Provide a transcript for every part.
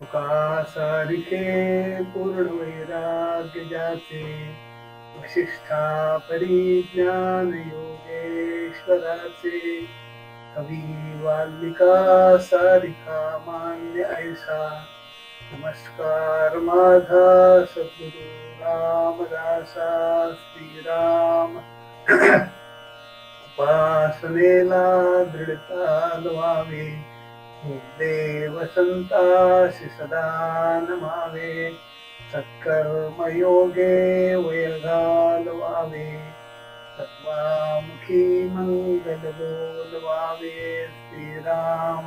तुका सारिखे पूर्ण वैराग्य ज्याचे वशिष्ठा परिज्ञान योगेश्वराचे कवी वाल्मिका सारिखा मान्य ऐसा नमस्कार माझा सद्गुरु रामदासा श्रीराम उपासनेला दृढता व्हावे देव संतासी सदा नमावे सत्कर्मयोगे वय घालवावे तत्वामुखी मंगल बोलवावे श्रीराम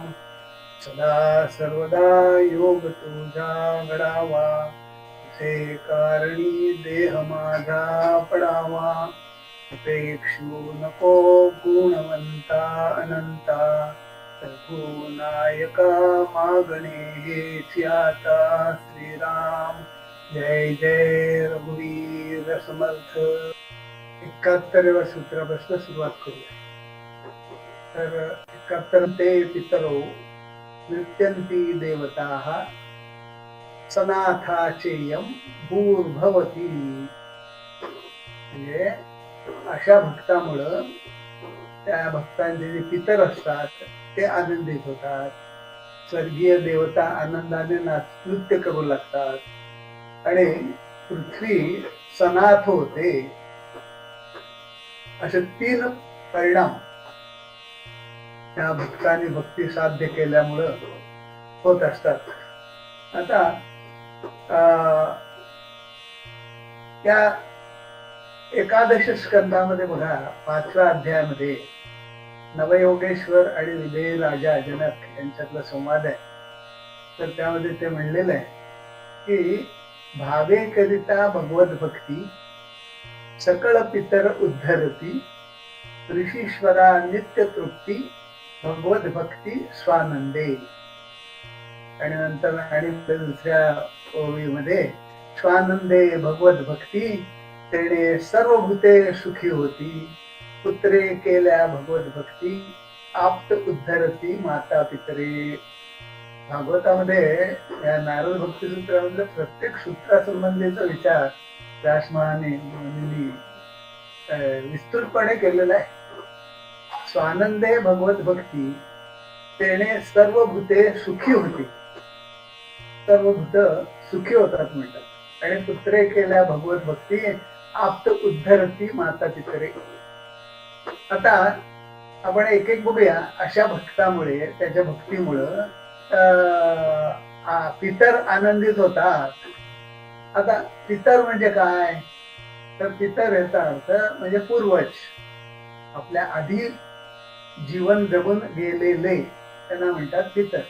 सदा सर्वदा योग तुझा घडावा तुझे कारणी देह माझा पडावा अपेक्षू नको गुणवंता अनंता रघुनायका मागणे हेची आता श्रीराम जय जय रघुवीर समर्थ 71व्या सूत्रापासून सुरुवात करूया. तर 71 ते पितरो नृत्यंती देवताः सनाथाचेयम भूर्भवती. म्हणजे अशा भक्तामुळं त्या भक्तांचे जे पितर असतात ते आनंदित होतात. स्वर्गीय देवता आनंदाने नृत्य करू लागतात आणि पृथ्वी सनाथ होते. असे 3 परिणाम त्या भक्तांनी भक्ती साध्य केल्यामुळं होत असतात. आता त्या एकादश स्कंदामध्ये बघा 5व्या अध्यायामध्ये नवयोगेश्वर आणि विदेह राजा जनक यांच्यातला संवाद आहे. तर त्यामध्ये ते म्हणलेलं आहे की भावे करिता भगवत भक्ती सकळ पितर उद्धरती ऋषीश्वरा नित्य तृप्ती भगवत भक्ती स्वानंदे. आणि नंतर आणि दुसऱ्या ओळीमध्ये स्वानंदे भगवत भक्ती तेणे सर्व भूते सुखी होती पुत्रे केल्या भगवत भक्ती आप्त उद्धरती माता पितरे. भागवतामध्ये या नारद भक्ती सूत्रामधल्या प्रत्येक सूत्रासंबंधीचा विचार व्यासमहाने विस्तृतपणे केलेला आहे. स्वानंदे भगवत भक्ती तेणे सर्व भूते सुखी होती. सर्व भूत सुखी होतात म्हणतात. आणि पुत्रे केल्या भगवत भक्ती आप्त उद्धरती माता पितरे. आता आपण एक एक बघूया. अशा भक्तामुळे त्याच्या भक्तीमुळं पितर आनंदित होतात. आता पितर म्हणजे काय? तर पितर याचा अर्थ म्हणजे पूर्वज, आपल्या आधी जीवन जगून गेलेले त्यांना म्हणतात पितर,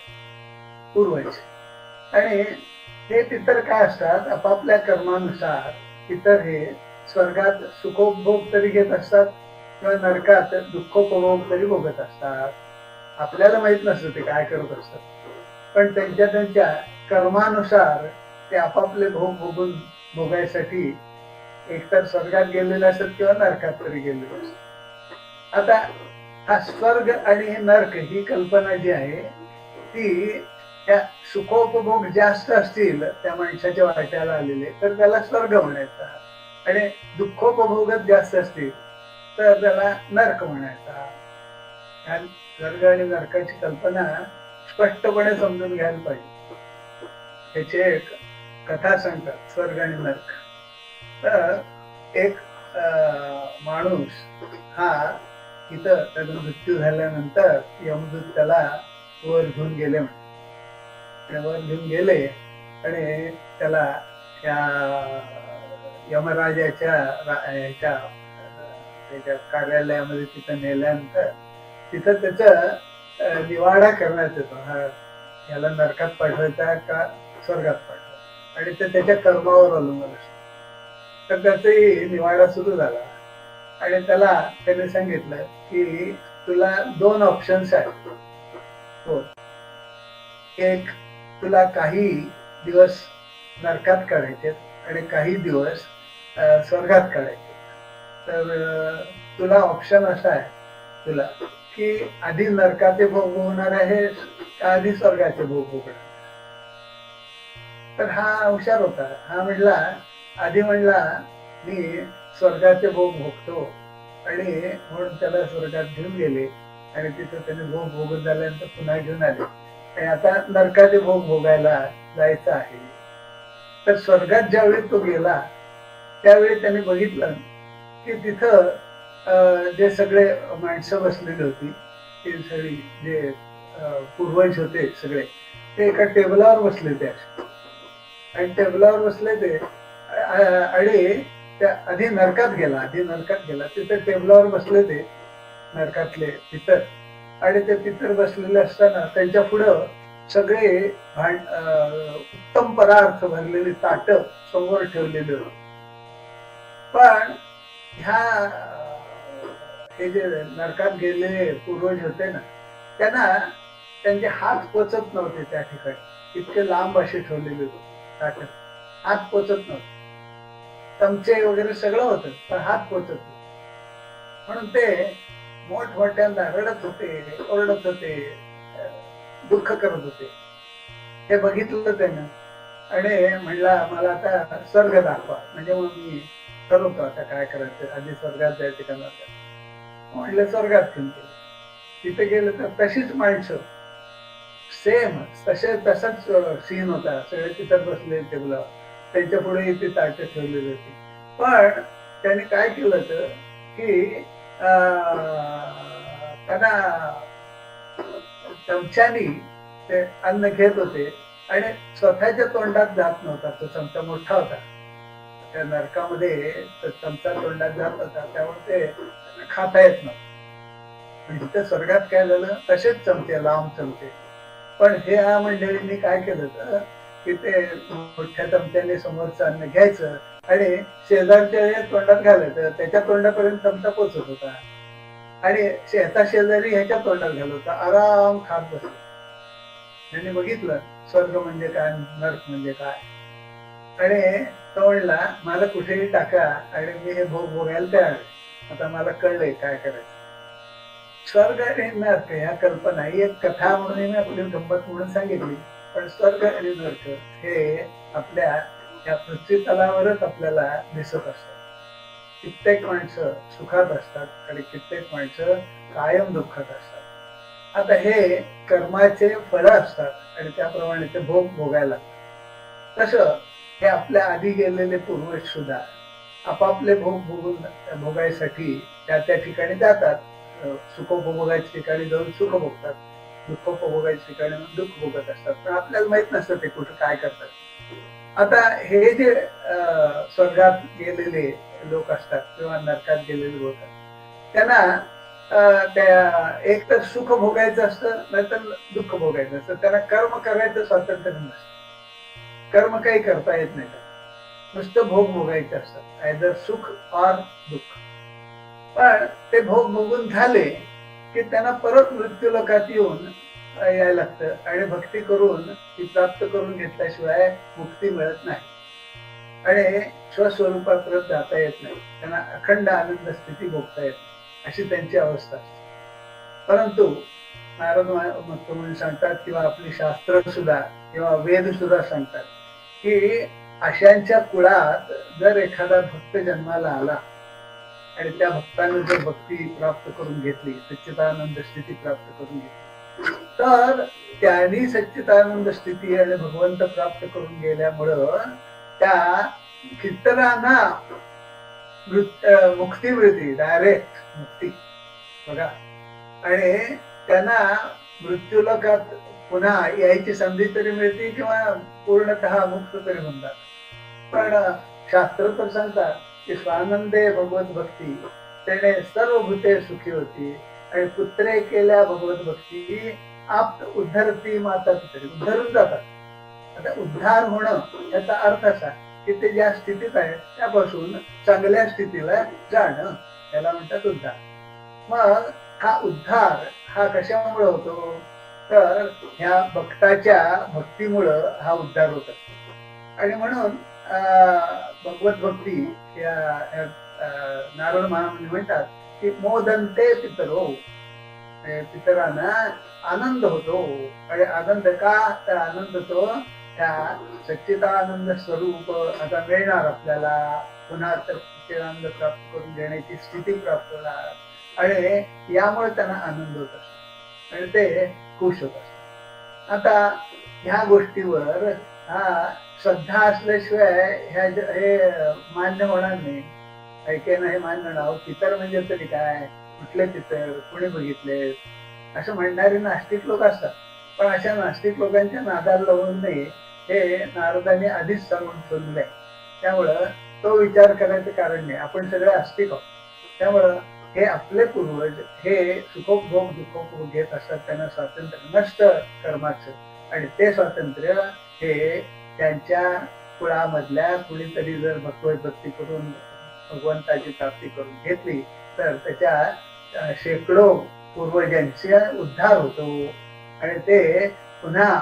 पूर्वज. आणि हे पितर काय असतात? आपापल्या कर्मानुसार पितर हे स्वर्गात सुखोपभोग तरी घेत असतात किंवा नरकात दुःखोपभोग तरी भोगत असतात. आपल्याला माहित नसतं ते काय करत असतात, पण त्यांच्या त्यांच्या कर्मानुसार ते आपापले भोग भोगायसाठी एकतर स्वर्गात गेलेले असतात किंवा नरकात तरी गेलेले असतात. आता हा स्वर्ग आणि नरक ही कल्पना जी आहे ती त्या सुखोपभोग जास्त असतील त्या माणसाच्या वाट्याला आलेले तर त्याला स्वर्ग म्हणायचा, आणि दुःखोपभोगच जास्त असतील तर त्याला नरक म्हणायचा. स्वर्ग आणि नरकाची कल्पना स्पष्टपणे समजून घ्यायला पाहिजे. त्याची एक कथा सांगतात स्वर्ग आणि नरक. तर एक माणूस हा इथं त्याचा मृत्यू झाल्यानंतर यमदूत त्याला वर घेऊन गेले म्हणे. वर घेऊन गेले आणि त्याला त्या यमराजाच्या त्याच्या कार्यालयामध्ये तिथं नेल्यानंतर तिथं त्याचा निवाडा करण्यात येतो. याला नरकात पाठवायचा का स्वर्गात पाठवायचा, आणि ते त्याच्या कर्मावर अवलंबून असतं. तर त्याचाही निवाडा सुरू झाला आणि त्याला त्याने सांगितलं की तुला 2 ऑप्शन्स आहेत. हो, एक तुला काही दिवस नरकात काढायचे आणि काही दिवस स्वर्गात काढायचे. तर तुला ऑप्शन असा आहे तुला की आधी नरकाचे भोग भोगणार आहेस का आधी स्वर्गाचे भोग भोगणार. तर हा हुशार होता. हा म्हणला, आधी म्हणला मी स्वर्गाचे भोग भोगतो, आणि म्हणून त्याला स्वर्गात घेऊन गेले, आणि तिथं त्याने भोग भोगून झाल्यानंतर पुन्हा घेऊन आले, आणि आता नरकाचे भोग भोगायला जायचं आहे. तर स्वर्गात ज्यावेळी तो गेला त्यावेळी त्याने बघितलं की तिथं जे सगळे माणसं बसलेली होती, ती सगळी जे पूर्वज होते सगळे, ते एका टेबलावर बसले ते असे, आणि टेबलावर बसले ते, आणि त्या आधी नरकात गेला तिथे टेबलावर बसले ते नरकातले पितर, आणि ते पितर बसलेले असताना त्यांच्या पुढं सगळे उत्तम पदार्थ भरलेली ताट समोर ठेवलेली होती. पण ह्या हे जे नरकात गेलेले पूर्वज होते ना, त्यांना त्यांचे हात पोचत नव्हते त्या ठिकाणी, इतके लांब असे ठेवलेले होते ताट, हात पोचत नव्हते. चमचे वगैरे सगळं होतं, पण हात पोचत नव्हते. म्हणून ते मोठमोठ्यांना रडत होते, ओरडत होते, दुःख करत होते. हे बघितलं त्यानं, आणि म्हणला मला आता स्वर्ग दाखवा, म्हणजे मग मी ठरवतो आता काय करायचं, आधी स्वर्गात जायचं का नरकात. म्हणलं स्वर्गात घेऊन गेले. तिथे गेलं तर तशीच माणसं सेम तसाच सीन होता, सगळे तिथं बसले टेबलावर, त्यांच्या पुढे ती ताटं ठेवलेली होती. पण त्याने काय केलं तर की त्यांना चमच्यानी ते अन्न घेत होते, आणि स्वतःच्या तोंडात जात नव्हता. तो चमचा मोठा होता, त्या नरकामध्ये चमचा तोंडात जात होता, त्यामुळे ते खाता येत नव्हतं. इथं स्वर्गात काय झालं, तसेच चमचे, लांब चमचे. पण ह्या मंडळींनी काय केलं तर की ते मोठ्या चमच्याने समोरचं अन्न घ्यायचं, आणि शेजारच्या तोंडात घालायचं, त्याच्या तोंडापर्यंत चमचा पोचत होता, आणि ह्याचा शेजारी ह्याच्या तोंडात घालत होता, आराम खात बसला. त्यांनी बघितलं स्वर्ग म्हणजे काय, नर्क म्हणजे काय, आणि तो म्हणला मला कुठेही टाका, आणि मी हे भोग भोगायला तयार आहे, आता मला कळलंय काय करायचं. स्वर्ग आणि नर्क ह्या कल्पना ही एक कथा म्हणून मी आपली गंमत म्हणून सांगितली, पण स्वर्ग आणि नर्क हे आपल्या या पृथ्वी तलावरच आपल्याला दिसत असतात. कित्येक माणसं सुखात असतात आणि कित्येक माणसं कायम दुःखात असतात. आता हे कर्माचे फळ असतात, आणि त्याप्रमाणे ते भोग भोगायला लागतात. तसं हे आपल्या आधी गेलेले पूर्वज सुद्धा आपापले भोग भोगायसाठी त्या त्या ठिकाणी जातात. सुखोपभोगाच्या ठिकाणी जाऊन सुख भोगतात, दुःखोपभोगाच्या ठिकाणी दुःख भोगत असतात, पण आपल्याला माहित नसतं ते कुठं काय करतात. आता हे जे स्वर्गात गेलेले लोक असतात किंवा नरकात गेलेले लोक असतात, त्यांना त्या एक तर सुख भोगायचं असतं, नाहीतर दुःख भोगायचं असतं. त्यांना कर्म करायचं स्वातंत्र्य नसतं, कर्म काही करता येत नाही, नुसतं भोग भोगायचे असतात, आयदर सुख ऑर दुःख. पण ते भोग भोगून झाले की त्यांना परत मृत्यू लोकात येऊन यायला लागतं, आणि भक्ती करून ती प्राप्त करून घेतल्याशिवाय मुक्ती मिळत नाही, आणि स्वस्वरूपात परत जाता येत नाही. त्यांना अखंड आनंद स्थिती भोगता येत नाही, अशी त्यांची अवस्था असते. परंतु नारद म्हणून सांगतात, किंवा आपली शास्त्र सुद्धा किंवा वेद सुद्धा सांगतात की अशांच्या कुळात जर एखादा भक्त जन्माला आला, आणि त्या भक्ताने जर भक्ती प्राप्त करून घेतली, सच्चिदानंद स्थिती प्राप्त करून घेतली, तर त्यांनी सच्चिदानंद स्थिती आणि भगवंत प्राप्त करून गेल्यामुळं त्या कीर्तनांना मुक्ती मिळते, डायरेक्ट मुक्ती बघा, आणि त्यांना मृत्यूलोकात पुन्हा यायची संधी तरी मिळते, किंवा पूर्णतः मुक्त तरी म्हणतात. पण शास्त्र तर सांगतात की स्वानंदे भगवत भक्ती त्याने सर्व भूते सुखी होती, आणि पुत्रे केल्या भगवत भक्ती आप उद्धरती माता पितरी, उद्धरून जातात. आता उद्धार होणं याचा अर्थ असा की ते ज्या स्थितीत आहे त्यापासून चांगल्या स्थितीला जाणं, याला म्हणतात उद्धार. मग हा उद्धार हा कशामुळे होतो, तर ह्या भक्ताच्या भक्तीमुळं हा उद्धार होत असतो. आणि म्हणून भगवत भक्ती या नारद महामुनी म्हणतात की मोदंते पितरो, पितरांना आनंद होतो. आणि आनंद का, तर आनंद तो ह्या सच्चिदानंद स्वरूप आता मिळणार आपल्याला, पुन्हा सच्चिदानंद प्राप्त करून घेण्याची स्थिती प्राप्त होणार आणि यामुळे त्यांना आनंद होत असतो आणि ते खुश होत असतात. आता ह्या गोष्टीवर श्रद्धा असल्याशिवाय हे मान्य होणार नाही. ऐकेन हे मान्य नाव पितर म्हणजे तरी काय, कुठले पितर, कोणी बघितले असं म्हणणारे नास्तिक लोक असतात. पण अशा नास्तिक लोकांच्या नादाला लावून नाही हे नारदाने आधीच सांगून ठेवलेलं आहे. त्यामुळं तो विचार करायचं कारण नाही. आपण सगळे आस्तिक आहोत. त्यामुळं हे आपले पूर्वज हे सुखोपभोग दुःखोपभोग घेत असतात. त्यांना स्वातंत्र्य नसतं कर्माचं आणि ते स्वातंत्र्य हे त्यांच्या कुळामधल्या कुणीतरी जर भगवत भक्ती करून भगवंताची प्राप्ती करून घेतली तर त्याच्या शेकडो पूर्वजांचा उद्धार होतो आणि ते पुन्हा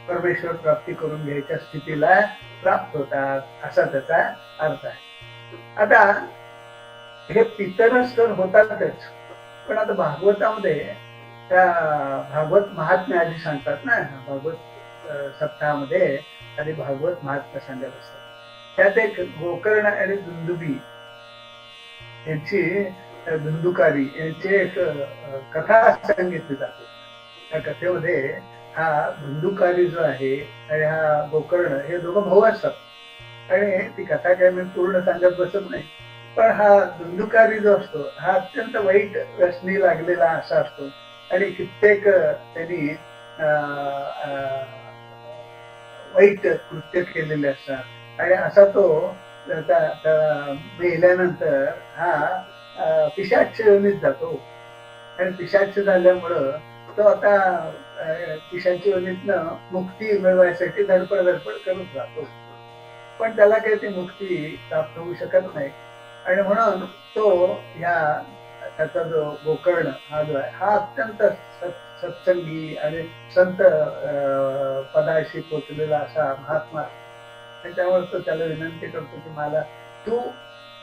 परमेश्वर प्राप्ती करून घ्यायच्या स्थितीला प्राप्त होतात, असा त्याचा अर्थ आहे. आता हे पितरच तर होतातच, पण आता भागवतामध्ये त्या भागवत महात्म्य आधी सांगतात ना, भागवत सप्ताहामध्ये आधी भागवत महात्म्य सांगत असतात. त्यात एक गोकर्ण आणि दुंदुभी यांची धुंदुकारी यांची एक कथा सांगितली जाते. त्या कथेमध्ये हा धुंदुकारी जो आहे आणि हा गोकर्ण हे दोघं भाऊ असतात आणि ती कथा काय मी पूर्ण सांगत बसत नाही. पण हा धुंदुकारी जो असतो हा अत्यंत वाईट व्यसनी लागलेला असा असतो आणि कित्येक त्यांनी वाईट कृत्य केलेले असतात आणि असा तो मेल्यानंतर हा पिशाच योनीत जातो आणि पिशाच झाल्यामुळं तो आता पिशाची योनीतनं मुक्ती मिळवायसाठी धडपड करत राहतो. पण त्याला काही ती मुक्ती प्राप्त होऊ शकत नाही आणि म्हणून तो त्याचा जो गोकर्ण हा जो आहे हा अत्यंत सत्संगी आणि संत पदाशी पोचलेला असा महात्मा. आणि त्यामुळे तो त्याला विनंती करतो की मला तू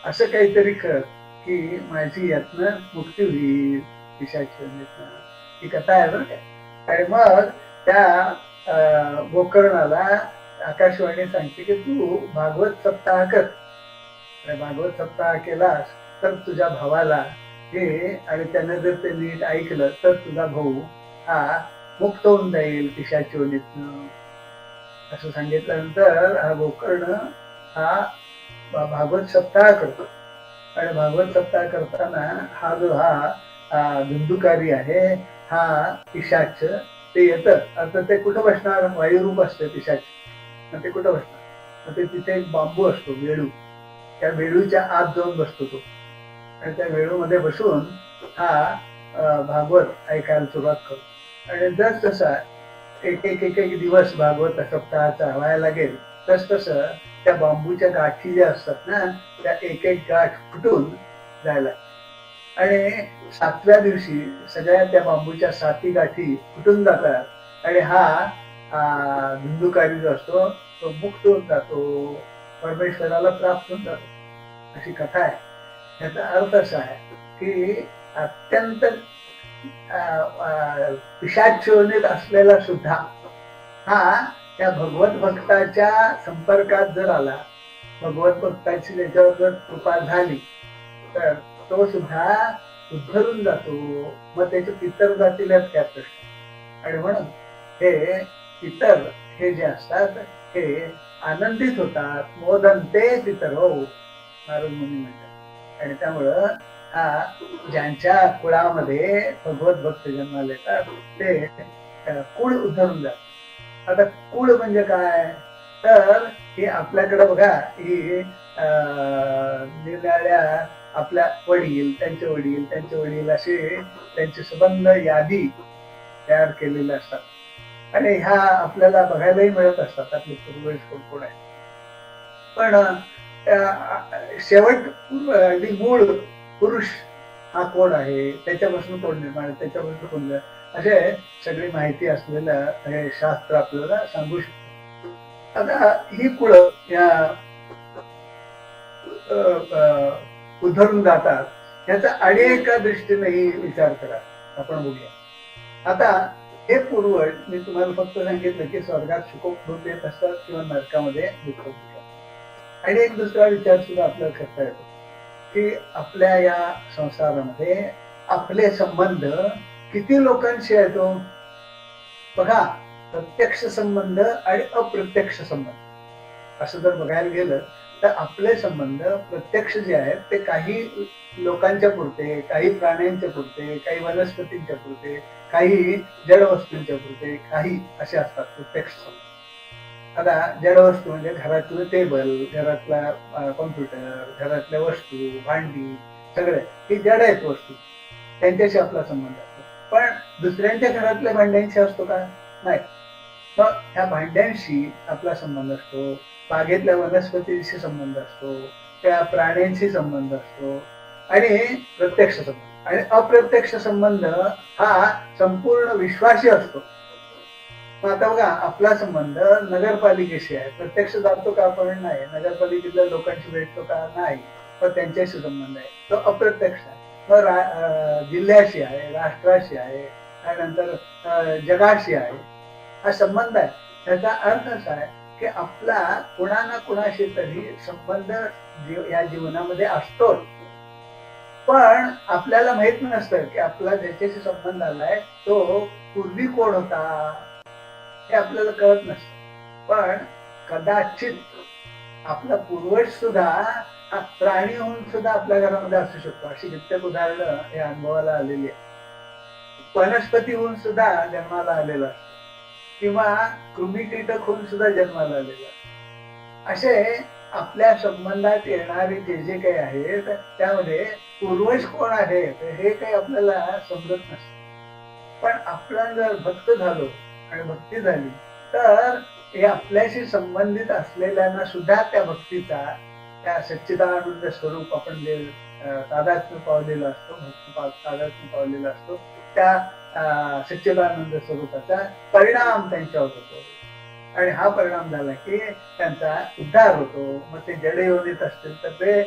असं काहीतरी कर की माझी यातनं मुक्ती होईल पिशाची योनीतनं. ही कथा आहे बरं का. आणि मग त्या गोकर्णाला आकाशवाणी सांगते की तू भागवत सप्ताह कर. भागवत सप्ताह केलास तर तुझ्या भावाला हे आणि त्याने जर ते नीट ऐकलं तर तुझा भाऊ हा मुक्त होऊन जाईल पिशाची योनीतनं. असं सांगितल्यानंतर हा गोकर्ण हा भागवत सप्ताह करतो आणि भागवत सप्ताह करताना हा जो धुंदुकारी आहे हा पिशाच ते येतं. आता ते कुठं बसणार, वायुरूप असते पिशाच, मग ते कुठं बसणार. मग ते तिथे एक बांबू असतो वेळू, त्या वेळूच्या आत जाऊन बसतो तो आणि त्या वेळूमध्ये बसून हा भागवत ऐकायला सुरुवात करतो. आणि जस तसा एक एक एक एक दिवस भागवत सप्ताहाचा व्हायला लागेल तस तसं त्या बांबूच्या गाठी ज्या असतात ना त्या एक एक गाठ फुटून जायला आणि 7व्या दिवशी सगळ्या त्या बांबूच्या 7 गाठी फुटून जातात आणि हा धुंदुकारी जो असतो तो मुक्त होऊन जातो, परमेश्वराला प्राप्त होऊन जातो. अशी कथा आहे. याचा अर्थ असा आहे की अत्यंत पिशाच योनीत असलेला सुद्धा हा त्या भगवत भक्ताच्या संपर्कात जर आला, भगवत भक्ताची त्याच्यावर जर कृपा झाली तर तो सुद्धा उद्धरून जातो. मग त्याचे पितर जातीलच काय प्रश्न. आणि म्हणून हे पितर हे जे असतात हे आनंदित होतात. मोदंते पितर हो नारद मुनी म्हणतात. आणि त्यामुळं हा ज्यांच्या कुळामध्ये भगवत भक्त जन्माला येतात ते कुळ उद्धरून जातात. आता कुळ म्हणजे काय तर हे आपल्याकडे बघा ही निरनिराळ्या आपल्या वडील, त्यांचे वडील, त्यांचे वडील असे त्यांचे संबंध यादी तयार केलेले असतात आणि ह्या आपल्याला बघायलाही मिळत असतात आपले पूर्वज कोण आहे. पण शेवट अगदी मूळ पुरुष हा कोण आहे, त्याच्यापासून कोण निर्माण, त्याच्यापासून कोण असे सगळी माहिती असलेलं हे शास्त्र आपल्याला सांगू शकतो. आता ही कुळं या उद्धरून जातात याचा आणि एका दृष्टीनेही विचार करा आपण बघूया. आता हे पूर्वज मी तुम्हाला फक्त सांगितलं की स्वर्गात सुखोप येत असतात किंवा नरकामध्ये दुःख होतात. आणि एक दुसरा विचार सुद्धा आपल्याला करता येतो की आपल्या या संसारामध्ये आपले संबंध किती लोकांशी येतो बघा. प्रत्यक्ष संबंध आणि अप्रत्यक्ष संबंध असं जर बघायला गेलं तर आपले संबंध प्रत्यक्ष जे आहेत ते काही लोकांच्या पुरते, काही प्राण्यांच्या पुरते, काही वनस्पतींच्या पुरते, काही जड वस्तूंच्या पुरते, काही असे असतात प्रत्यक्ष संबंध. आता जड वस्तू म्हणजे घरातलं टेबल, घरातला कॉम्प्युटर, घरातल्या वस्तू, भांडी, सगळे ही जड आहेत वस्तू, त्यांच्याशी आपला संबंध असतो. पण दुसऱ्यांच्या घरातल्या भांड्यांशी असतो का? नाही. मग ह्या भांड्यांशी आपला संबंध असतो, बागेतल्या वनस्पतींशी संबंध असतो, त्या प्राण्यांशी संबंध असतो आणि प्रत्यक्ष संबंध. आणि अप्रत्यक्ष संबंध हा संपूर्ण विश्वाशी असतो. मग आता बघा आपला संबंध नगरपालिकेशी आहे. प्रत्यक्ष जातो का आपण? नाही. नगरपालिकेतल्या लोकांशी भेटतो का? नाही. पण त्यांच्याशी संबंध आहे, तो अप्रत्यक्ष आहे. मग जिल्ह्याशी आहे, राष्ट्राशी आहे, त्यानंतर जगाशी आहे, हा संबंध आहे. त्याचा अर्थ असा आहे की आपला कुणा ना कुणाशी तरी संबंध या जीवनामध्ये असतो. पण आपल्याला माहित नसतं की आपला ज्याच्याशी संबंध आलाय तो पूर्वी कोण होता, हे आपल्याला कळत नसतं. पण कदाचित आपला पूर्वज सुद्धा हा प्राणी होऊन सुद्धा आपल्या घरामध्ये असू शकतो. अशी कित्येक उदाहरणं या अनुभवाला आलेली आहे. वनस्पती होऊन सुद्धा जन्माला आलेला असतो किंवा कृमी कीटक होऊन सुद्धा जन्माला आलेला. असे आपल्या संबंधात येणारे जे जे काही आहेत त्यामध्ये पूर्वज कोण आहेत हे काही आपल्याला समजत नसतं. पण आपण जर भक्त झालो आणि भक्ती झाली तर हे आपल्याशी संबंधित असलेल्यांना सुद्धा त्या भक्तीचा, त्या सच्चिदानंद स्वरूप आपण जे तादात्म्य पावलेला असतो, भक्ती तादात्म्य पावलेला असतो, त्या सच्चिदानंद स्वरूपाचा परिणाम त्यांच्यावर होतो. आणि हा परिणाम झाला की त्यांचा उद्धार होतो. मग ते जड योनीत असतील तर ते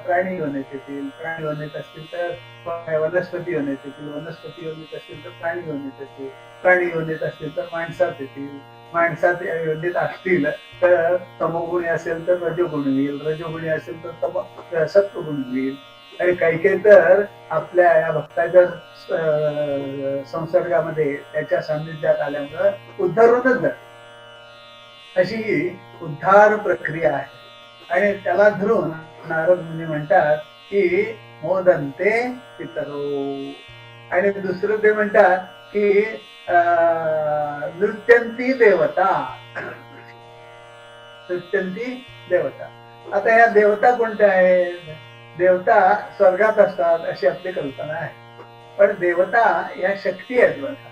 प्राणी योनीत येतील, प्राणी योनीत असतील तर वनस्पती योनीत येतील, वनस्पती योनीत असतील तर प्राणी योनीत येतील, प्राणी योनीत असतील तर माणसात येतील, माणसात योनीत असतील तर तमोगुणी असेल तर रजोगुणी होईल, रजोगुणी असेल तर सत्वगुणी होईल. आणि काही काही तर आपल्या या भक्ताच्या संसर्गामध्ये त्याच्या सान्निध्यात आल्यामुळे उद्धारूनच जात. अशी ही उद्धार प्रक्रिया आहे. आणि त्याला धरून नारद मुनी म्हणतात की मोदंते पितरो. आणि दुसरं ते म्हणतात की नृत्यंती देवता. नृत्यंती देवता. आता ह्या देवता कोणत्या आहेत? देवता स्वर्गात असतात अशी आपली कल्पना आहे. पण देवता या शक्ती आहेत बघा.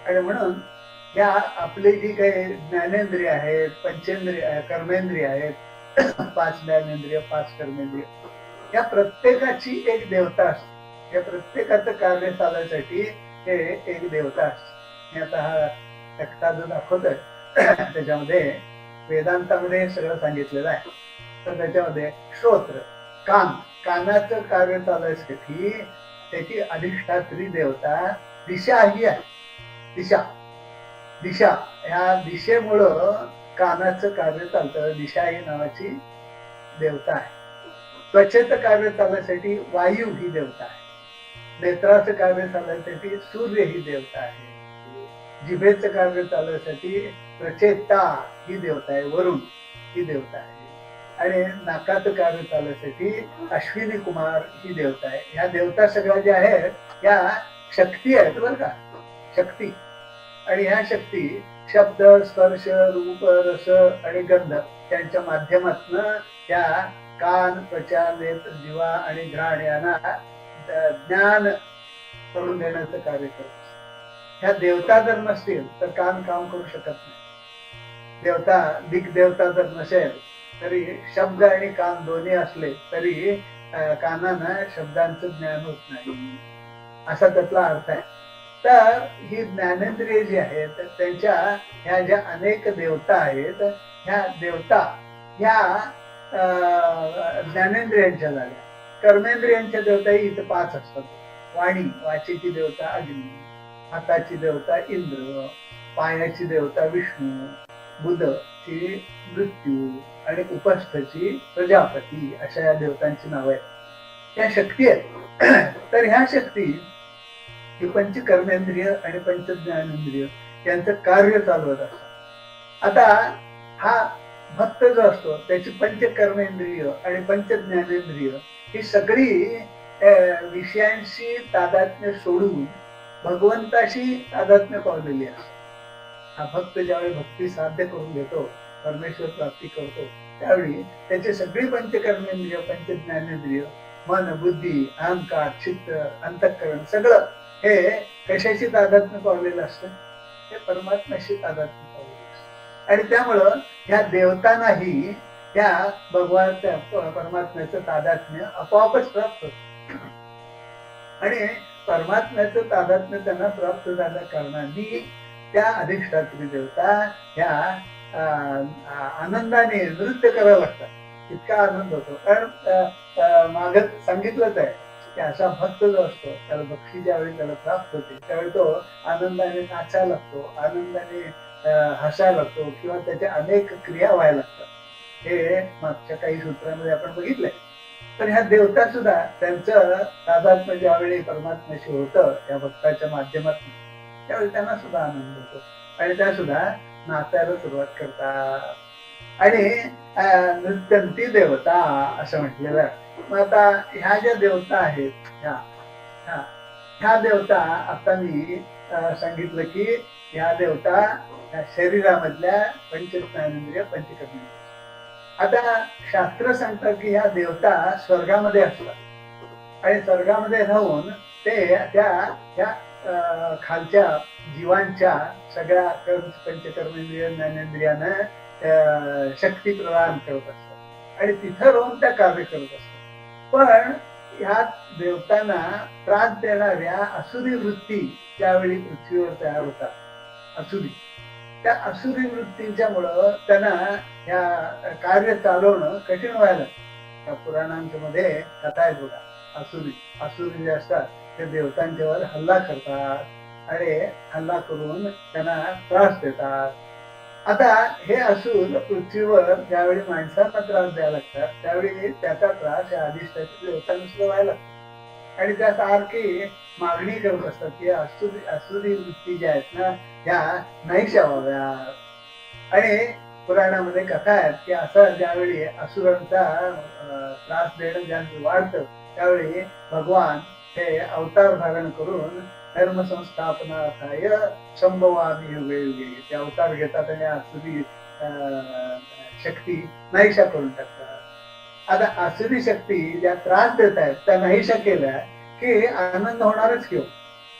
आणि म्हणून या आपली जी काही ज्ञानेंद्रिय आहेत, पंचेंद्रिय, कर्मेंद्रिय आहेत, 5 ज्ञानेंद्रिय, 5 कर्मेंद्रिय, या प्रत्येकाची एक देवता असते. या प्रत्येकाचं कार्य साधण्यासाठी हे एक देवता असते. मी आता हा तक्ता जो दाखवतोय त्याच्यामध्ये वेदांतामध्ये सगळं सांगितलेलं आहे. तर त्याच्यामध्ये श्रोत्र, कान, कानाचं कार्य चालण्यासाठी त्याची अधिष्ठात्री देवता दिशा ही आहे. दिशा, दिशा, ह्या दिशेमुळं कानाचं कार्य चालतं. दिशा ही नावाची देवता आहे. त्वचेचं कार्य चालण्यासाठी वायू ही देवता आहे. नेत्राचं कार्य चालण्यासाठी सूर्य ही देवता आहे. जिभेचं कार्य चालण्यासाठी प्रचेता ही देवता आहे, वरुण ही देवता आहे. आणि नाकाचं कार्य चालण्यासाठी अश्विनी कुमार ही देवता आहे. ह्या देवता सगळ्या ज्या आहेत या शक्ती आहेत बरं का, शक्ती. आणि ह्या शक्ती शब्द, स्पर्श, रूप, रस आणि गंध यांच्या माध्यमातून या कान, त्वचा, नेत्र, जिवा आणि घ्राण यांना ज्ञान करून देण्याचं कार्य करतो. ह्या देवता जर नसतील तर कान काम करू शकत नाही. देवता, दिग्देवता जर नसेल तरी शब्द आणि कान दोन्ही असले तरी कानानं शब्दांचं ज्ञान होत नाही, असा त्यातला अर्थ आहे. तर ही ज्ञानेंद्रिय जी आहेत त्यांच्या ह्या ज्या अनेक देवता आहेत, ह्या देवता ह्या ज्ञानेंद्रियांच्या झाल्या. कर्मेंद्रियांच्या देवताही इथं 5 असतात. वाणी, वाचेची देवता अग्नी, हाताची देवता इंद्र, पायाची देवता विष्णू, बुधची मृत्यू आणि उपस्थची प्रजापती, अशा या देवतांची नावं आहेत. त्या शक्ती आहेत. तर ह्या शक्ती ही पंचकर्मेंद्रिय आणि पंचज्ञानेंद्रिय यांचं कार्य चालवत असतात. आता हा भक्त जो असतो त्याची पंचकर्मेंद्रिय आणि पंचज्ञानेंद्रिय ही सगळी विषयांशी तादात्म्य सोडून भगवंताशी तादात्म्य पावलेली असते. हा भक्त ज्यावेळी भक्ती साध्य करून घेतो, परमेश्वर प्राप्ती करतो, त्यावेळी त्याची सगळी पंचकर्मेंद्रिय पंचज्ञानेंद्रिय मन बुद्धी अहंकार चित्त अंतःकरण सगळं हे कशाशी तादात्म्य पावलेलं असतं? हे परमात्म्याशी तादात्म्य पावलेलं असतं. आणि त्यामुळं ह्या देवतांनाही त्या भगवान परमात्म्याचं तादात्म्य आपोआपच प्राप्त होतं. आणि परमात्म्याचं तादात्म्य त्यांना प्राप्त झाल्या कारणाने त्या अधिष्ठात्री देवता ह्या आनंदाने नृत्य करायला लागतात. इतका आनंद होतो. कारण मागत सांगितलंच आहे की असा भक्त जो असतो त्याला बक्षी ज्यावेळी त्याला प्राप्त होते त्यावेळी तो आनंदाने नाचायला लागतो, आनंदाने हसायला लागतो किंवा त्याच्या अनेक क्रिया व्हायला लागतात. हे मागच्या काही सूत्रांमध्ये आपण बघितलंय. तर ह्या देवता सुद्धा त्यांचं तादात्म्य ज्यावेळी परमात्म्याशी होतं त्या भक्ताच्या माध्यमातून त्यावेळी त्यांना सुद्धा आनंद होतो आणि त्या सुद्धा नाचायला सुरुवात करतात. आणि नृत्यंती देवता असं म्हटलेलं आहे. मग आता ह्या ज्या देवता आहेत ह्या देवता आता मी सांगितलं की ह्या देवता ह्या शरीरामधल्या पंचज्ञानेंद्रिय पंचकर्मेंद्रिय. आता शास्त्र सांगतात की ह्या देवता स्वर्गामध्ये असतात आणि स्वर्गामध्ये राहून ते त्या खालच्या जीवांच्या सगळ्या पंचकर्मेंद्रिय ज्ञानेंद्रियानं शक्ती प्रदान करत असतात आणि तिथं राहून त्या कार्य करत असतात. पण ह्या देवतांना त्रास देणाऱ्या असुरी वृत्ती त्यावेळी पृथ्वीवर तयार होतात. असुरी, त्या असुरी वृत्तींच्यामुळं त्यांना ह्या कार्य चालवणं कठीण व्हायला. त्या पुराणांमध्ये कथा आहे बघा. असुरी जे असतात ते देवतांच्यावर हल्ला करतात आणि हल्ला करून त्यांना त्रास देतात. आता हे असुर पृथ्वीवर ज्यावेळी माणसांना त्रास द्यायला लागतात त्यावेळी त्याचा त्रास या अधिष्ठात्री देवतांना सुद्धा व्हायला लागतो आणि त्या सारखी मागणी करत असतात की असुरी वृत्ती ज्या आहेत ना ह्या नाहीशा व्हाव्या. आणि पुराणामध्ये कथा आहेत की असं ज्यावेळी असुरांचा त्रास देणं ज्यावेळी वाढतं त्यावेळी भगवान हे अवतार धारण करून धर्म संस्थापनार्थाय संभवामी युगे युगे ते अवतार घेतात आणि असुरी शक्ती नाहीशा करून टाकतात. आता असुरी शक्ती ज्या त्रास देत आहेत त्या नाहीशा केल्या की आनंद होणारच घेऊ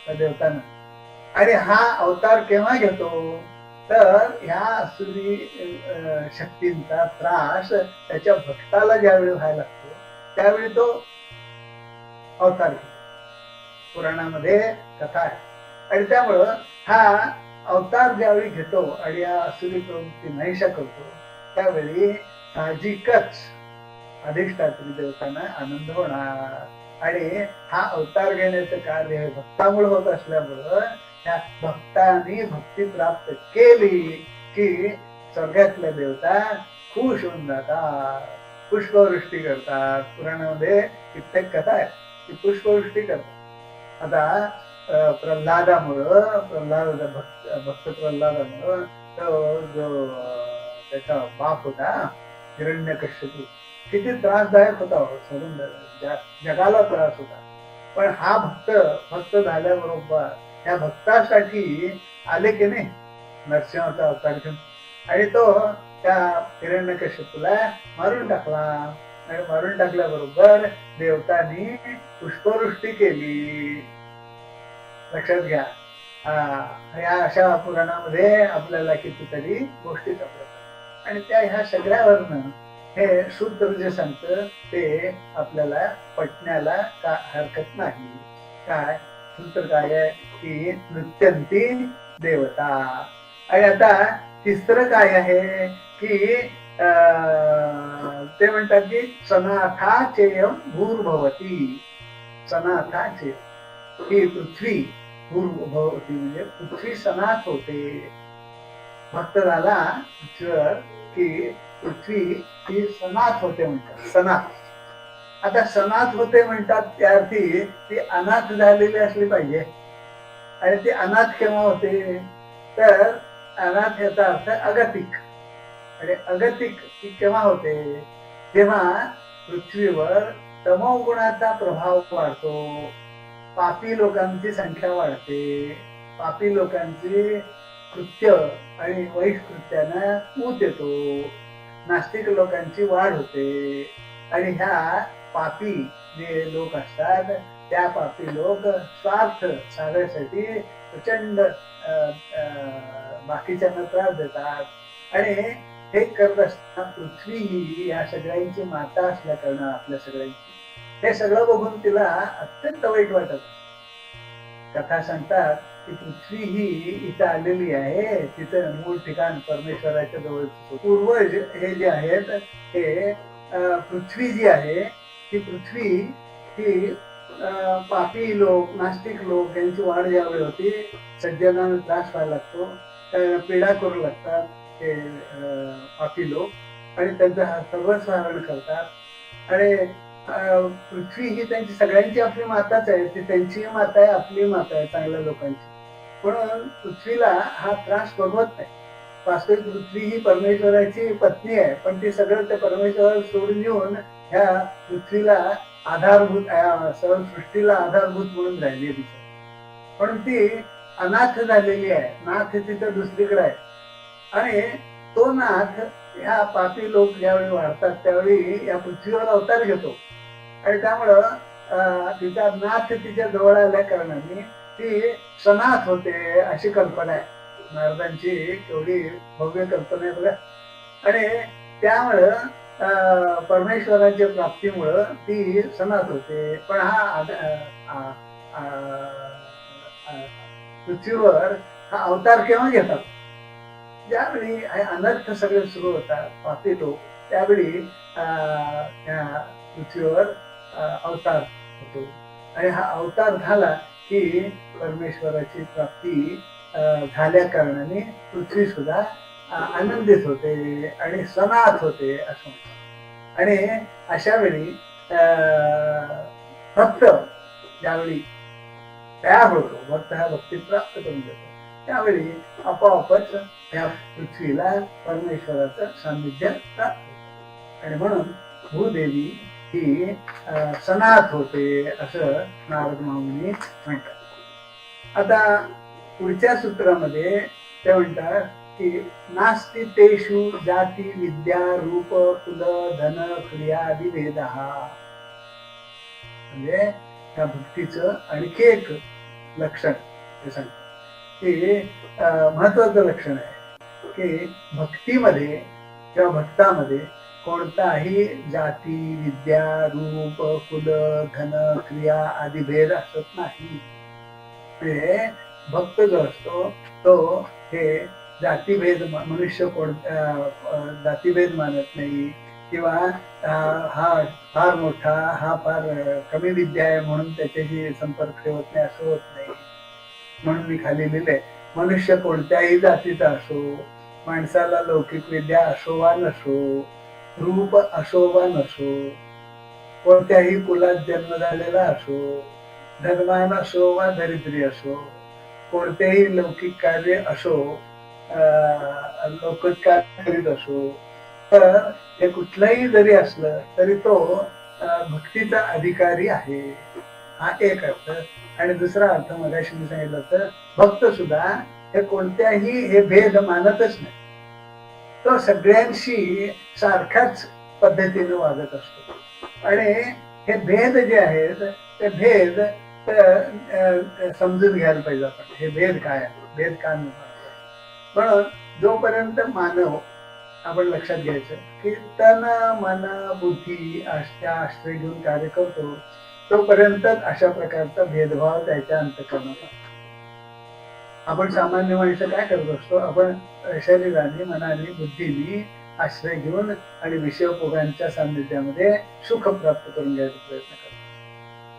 त्या देवतांना. आणि हा अवतार केव्हा घेतो तर ह्या असुरी शक्तींचा त्रास त्याच्या भक्ताला ज्यावेळी व्हायला लागतो त्यावेळी तो अवतार घेतो. पुराणामध्ये कथा आहे. आणि त्यामुळं हा अवतार ज्यावेळी घेतो आणि या असुरी प्रवृत्ती नाहीशा करतो त्यावेळी साहजिकच अधिष्ठात्री देवतांना आनंद होणार आणि हा अवतार घेण्याचं कार्य हे भक्तामुळे होत असल्यामुळं त्या भक्तांनी भक्ती प्राप्त केली की स्वर्गातल्या देवता खुश होऊन जातात, पुष्पवृष्टी करतात. पुराणामध्ये कित्येक कथा आहे की पुष्पवृष्टी करतात. आता प्रल्हादामुळं भक्त प्रल्हादामुळं तो जो त्याचा बाप होता हिरण्यकश्यपू किती त्रासदायक होता, सोडून जगाला त्रास होता. पण हा भक्त झाल्याबरोबर त्या भक्तासाठी आले की नाही नरसिंहाचा अवतार घेऊन आणि तो त्या हिरण्यकश्यपूला मारून टाकला. आणि मारून टाकल्याबरोबर देवतांनी पुष्पवृष्टी केली. लक्षात घ्या. या अशा पुराणामध्ये आपल्याला कितीतरी गोष्टी सापडतात आणि त्या ह्या सगळ्यावरनं हे सूत्र जे सांगतं ते आपल्याला पटण्याला का हरकत नाही. काय सूत्र काय आहे की नृत्यंती देवता. आणि आता तिसरं काय आहे की ते म्हणतात की सनाथा चेयम भूर्भवती. सनाथा चेय ही पृथ्वी पूर्वभवती म्हणजे पृथ्वी सनात होते. भक्त झाला पृथ्वीवर की पृथ्वी ही सनात होते म्हणतात. सनात. आता सनात होते म्हणतात त्या अर्थी ती अनाथ झालेली असली पाहिजे. आणि ती अनाथ केव्हा होते तर अनाथ याचा अर्थ अगतिक. आणि अगतिक ती केव्हा होते जेव्हा पृथ्वीवर तमोगुणाचा प्रभाव वाढतो, पापी लोकांची संख्या वाढते, पापी लोकांची कृत्य आणि वाईट कृत्यानं ऊत येतो, नास्तिक लोकांची वाढ होते. आणि ह्या पापी जे लोक असतात त्या पापी लोक स्वार्थ साधण्यासाठी प्रचंड बाकीच्यांना त्रास देतात. आणि हे करत असताना पृथ्वी ही या सगळ्यांची माता असल्या कारण आपल्या सगळ्यांची हे सगळं बघून तिला अत्यंत वाईट वाटत. कथा सांगतात की पृथ्वी ही इथं आलेली आहे, तिचं मूळ ठिकाण परमेश्वराच्या जवळच. पूर्वज हे जे आहेत हे पृथ्वी जी आहे ती पृथ्वी ही पापी लोक नास्तिक लोक यांची वाढ ज्यावेळी होती, सज्जनांना त्रास व्हायला लागतो, पीडा करू लागतात ते पापी लोक आणि त्यांचं सर्वस्व करतात. आणि पृथ्वी ही त्यांची सगळ्यांची आपली माताच आहे, ती त्यांची माता आहे, आपली माता आहे चांगल्या लोकांची. म्हणून पृथ्वीला हा त्रास बघवत नाही. वास्तविक पृथ्वी ही परमेश्वराची पत्नी आहे, पण ती सगळं त्या परमेश्वराला सोडून येऊन ह्या पृथ्वीला आधारभूत सर्व सृष्टीला आधारभूत म्हणून राहिली तिच्या. पण ती अनाथ झालेली आहे. नाथ तिथं दुसरीकडे आहे. आणि तो नाथ ह्या पापी लोक ज्यावेळी वाढतात त्यावेळी या पृथ्वीवर अवतार घेतो. आणि त्यामुळं तिचा नाथ तिच्या जवळ आल्या कारणाने ती सनाथ होते अशी कल्पना आहे. नारदांची केवढी भव्य कल्पना आहे बघा. आणि त्यामुळं परमेश्वराच्या प्राप्तीमुळं ती सनात होते. पण हा पृथ्वीवर हा अवतार केव्हा घेतात ज्यावेळी अनर्थ सगळे सुरू होतात पापी लोक त्यावेळी त्या पृथ्वीवर अवतार होतो. आणि हा अवतार झाला की परमेश्वराची प्राप्ती झाल्या कारणाने पृथ्वी सुद्धा आनंदित होते आणि सनात होते असं म्हणतात. आणि अशा वेळी भक्त ज्यावेळी तयार होतो, भक्त हा भक्ती प्राप्त करून देतो, त्यावेळी आपोआपच त्या पृथ्वीला परमेश्वराचं सान्निध्य प्राप्त होतं. आणि म्हणून भूदेवी ही सनात होते असं नारद मुनी म्हणतात. आता पुढच्या सूत्रामध्ये ते म्हणतात की नास्ति तेषु जाती विद्या रूप कुल धन क्रियादि भेद. म्हणजे त्या भक्तीचं आणखी एक लक्षण ते सांगतात की महत्वाचं लक्षण आहे की भक्तीमध्ये किंवा भक्तामध्ये कोणताही जाती विद्या रूप कुल धन क्रिया आदी भेद असत नाही. म्हणजे भक्त जो असतो तो हे जातीभेद मनुष्य जातीभेद मानत नाही किंवा हा फार मोठा हा फार कमी विद्या आहे म्हणून त्याच्याशी संपर्क ठेवत नाही असं होत नाही. म्हणून मी खाली लिहिले मनुष्य कोणत्याही जातीचा असो, माणसाला लौकिक विद्या असो वा नसो, रूप असो वा नसो, कोणत्याही कुलात जन्म झालेला असो, धनवान असो वा दरिद्री असो, कोणतेही लौकिक कार्य असो, लौकिक कार्य करीत असो, तर हे कुठलंही जरी असलं तरी तो भक्तीचा अधिकारी आहे हा एक अर्थ. आणि दुसरा अर्थ मगाशी मी सांगितलं तर भक्त सुद्धा हे कोणत्याही हे भेद मानतच नाही. तो सगळ्यांशी सारख्याच पद्धतीने वागत असतो. आणि हे भेद जे आहेत ते भेद समजून घ्यायला पाहिजे आपण. हे भेद काय आहे, भेद का म्हणून जोपर्यंत मानव आपण लक्षात घ्यायचं की तन मन बुद्धी आश्रय घेऊन कार्य करतो तोपर्यंत अशा प्रकारचा भेदभाव त्याच्या अंतःकरणात. आपण सामान्य माणसं काय करत असतो, आपण शरीराने मनाने बुद्धीने आश्रय घेऊन आणि विषयभोगांच्या सान्निध्यामध्ये सुख प्राप्त करून घ्यायचा प्रयत्न करतो.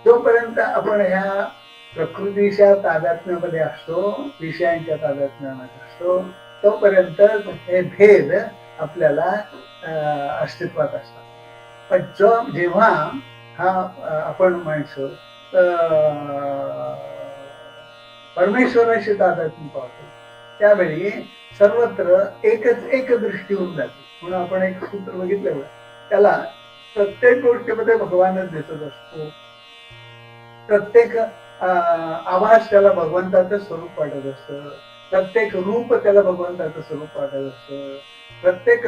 जोपर्यंत आपण ह्या प्रकृतीच्या तादात्म्यामध्ये असतो, विषयांच्या तादात्म्यामध्ये असतो, तोपर्यंत हे भेद आपल्याला अस्तित्वात असतात. पण जेव्हा हा आपण म्हणतो परमेश्वराशी तादात्म्य पाहतो, त्यावेळी सर्वत्र एक दृष्टी होऊन जाते. म्हणून आपण एक सूत्र बघितलं, त्याला प्रत्येक गोष्टीमध्ये भगवानच दिसत असतो. प्रत्येक आवाज त्याला भगवंताचं स्वरूप वाटत असतं. प्रत्येक रूप त्याला भगवंताचं स्वरूप वाटत असतं. प्रत्येक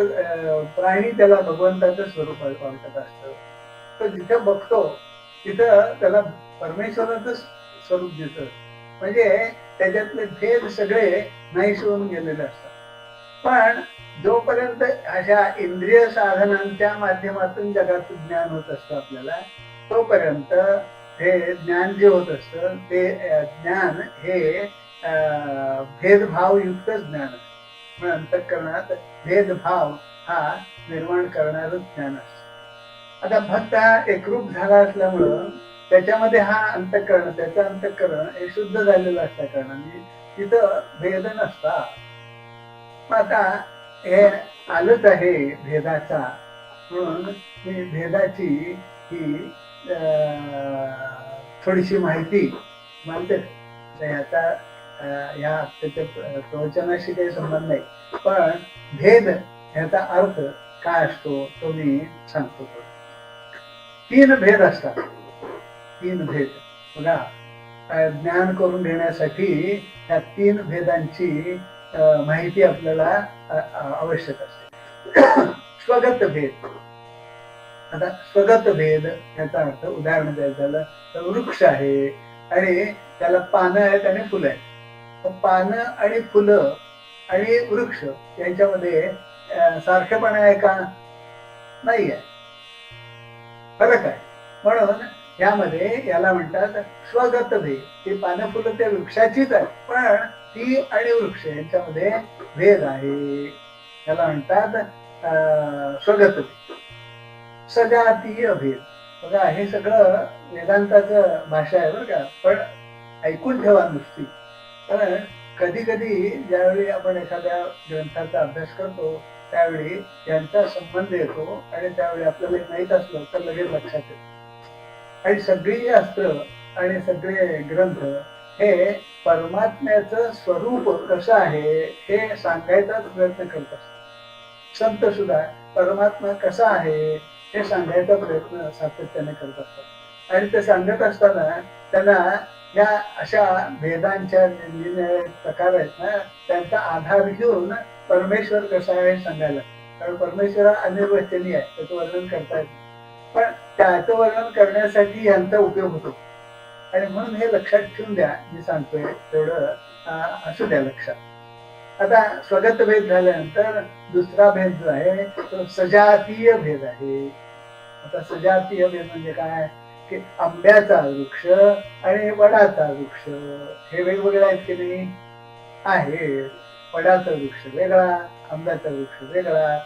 प्राणी त्याला भगवंताचं स्वरूप वाटत असतं. तर जिथं बघतो तिथं त्याला परमेश्वराचं स्वरूप दिसत. म्हणजे त्याच्यातले भेद सगळे नाहीसे होऊन गेलेले असतात. पण जोपर्यंत अशा इंद्रिय साधनांच्या माध्यमातून जगाचं ज्ञान होत असतं आपल्याला, तोपर्यंत हे ज्ञान जे होत असतं ते ज्ञान हे भेदभावयुक्त ज्ञान असतं. पण अंतःकरणात भेदभाव हा निर्माण करणारं ज्ञान असतं. आता भक्त एकरूप झाला असल्यामुळं त्याच्यामध्ये हा अंतःकरण, त्याचं अंतःकरण हे शुद्ध झालेलं असल्या कारणाने तिथं भेद नसता. आता हे आलंच आहे भेदाचा, म्हणून मी भेदाची ही थोडीशी माहिती मानते. ह्याचा ह्या त्याच्या प्रवचनाशी काही संबंध नाही, पण भेद ह्याचा अर्थ काय असतो तो मी सांगतो. 3 भेद असतात. 3 भेद बघा, ज्ञान करून घेण्यासाठी ह्या 3 भेदांची माहिती आपल्याला आवश्यक असते. स्वगत भेद. आता स्वगत भेद याचा अर्थ उदाहरण द्यायचं झालं तर वृक्ष आहे आणि त्याला पानं आहेत आणि फुलं आहेत. पानं आणि फुलं आणि वृक्ष यांच्यामध्ये सारखेपणा आहे का? नाही आहे, फरक आहे. म्हणून यामध्ये याला म्हणतात स्वगत भेद. ती पानं फुलं त्या वृक्षाचीच आहे, पण ती आणि वृक्ष यांच्यामध्ये भेद आहे. याला म्हणतात स्वगत भेद. सजातीय भेद. बघा, हे सगळं वेदांताचं भाषा आहे बरं का, पण ऐकून ठेवा नुसती. कारण कधी कधी ज्यावेळी आपण एखाद्या ग्रंथाचा अभ्यास करतो त्यावेळी यांचा संबंध येतो आणि त्यावेळी आपल्याला माहीत असलं तर लगेच लक्षात येतं. आणि सगळी शास्त्र आणि सगळे ग्रंथ हे परमात्म्याचं स्वरूप कसं आहे हे सांगायचाच प्रयत्न करत असतात. संत सुद्धा परमात्मा कसा आहे हे सांगायचा प्रयत्न सातत्याने करत असतात. आणि ते सांगत असताना त्यांना या अशा भेदांच्या प्रकार आहेत ना, त्यांचा आधार घेऊन परमेश्वर कसा आहे सांगायला. कारण परमेश्वर अनिर्वचनीय आहे, त्याचं वर्णन करता येत नाही, पण त्याचं वर्णन करण्यासाठी यांचा उपयोग होतो. आणि म्हणून हे लक्षात ठेवून द्या, मी सांगतोय तेवढं असू द्या लक्षात. आता स्वगत भेद झाल्यानंतर दुसरा भेद जो आहे तो सजातीय भेद आहे. आता सजातीय भेद म्हणजे काय की आंब्याचा वृक्ष आणि वडाचा वृक्ष हे वेगवेगळे आहेत की नाही? आहे. वडाचा वृक्ष वेगळा, आंब्याचा वृक्ष वेगळा,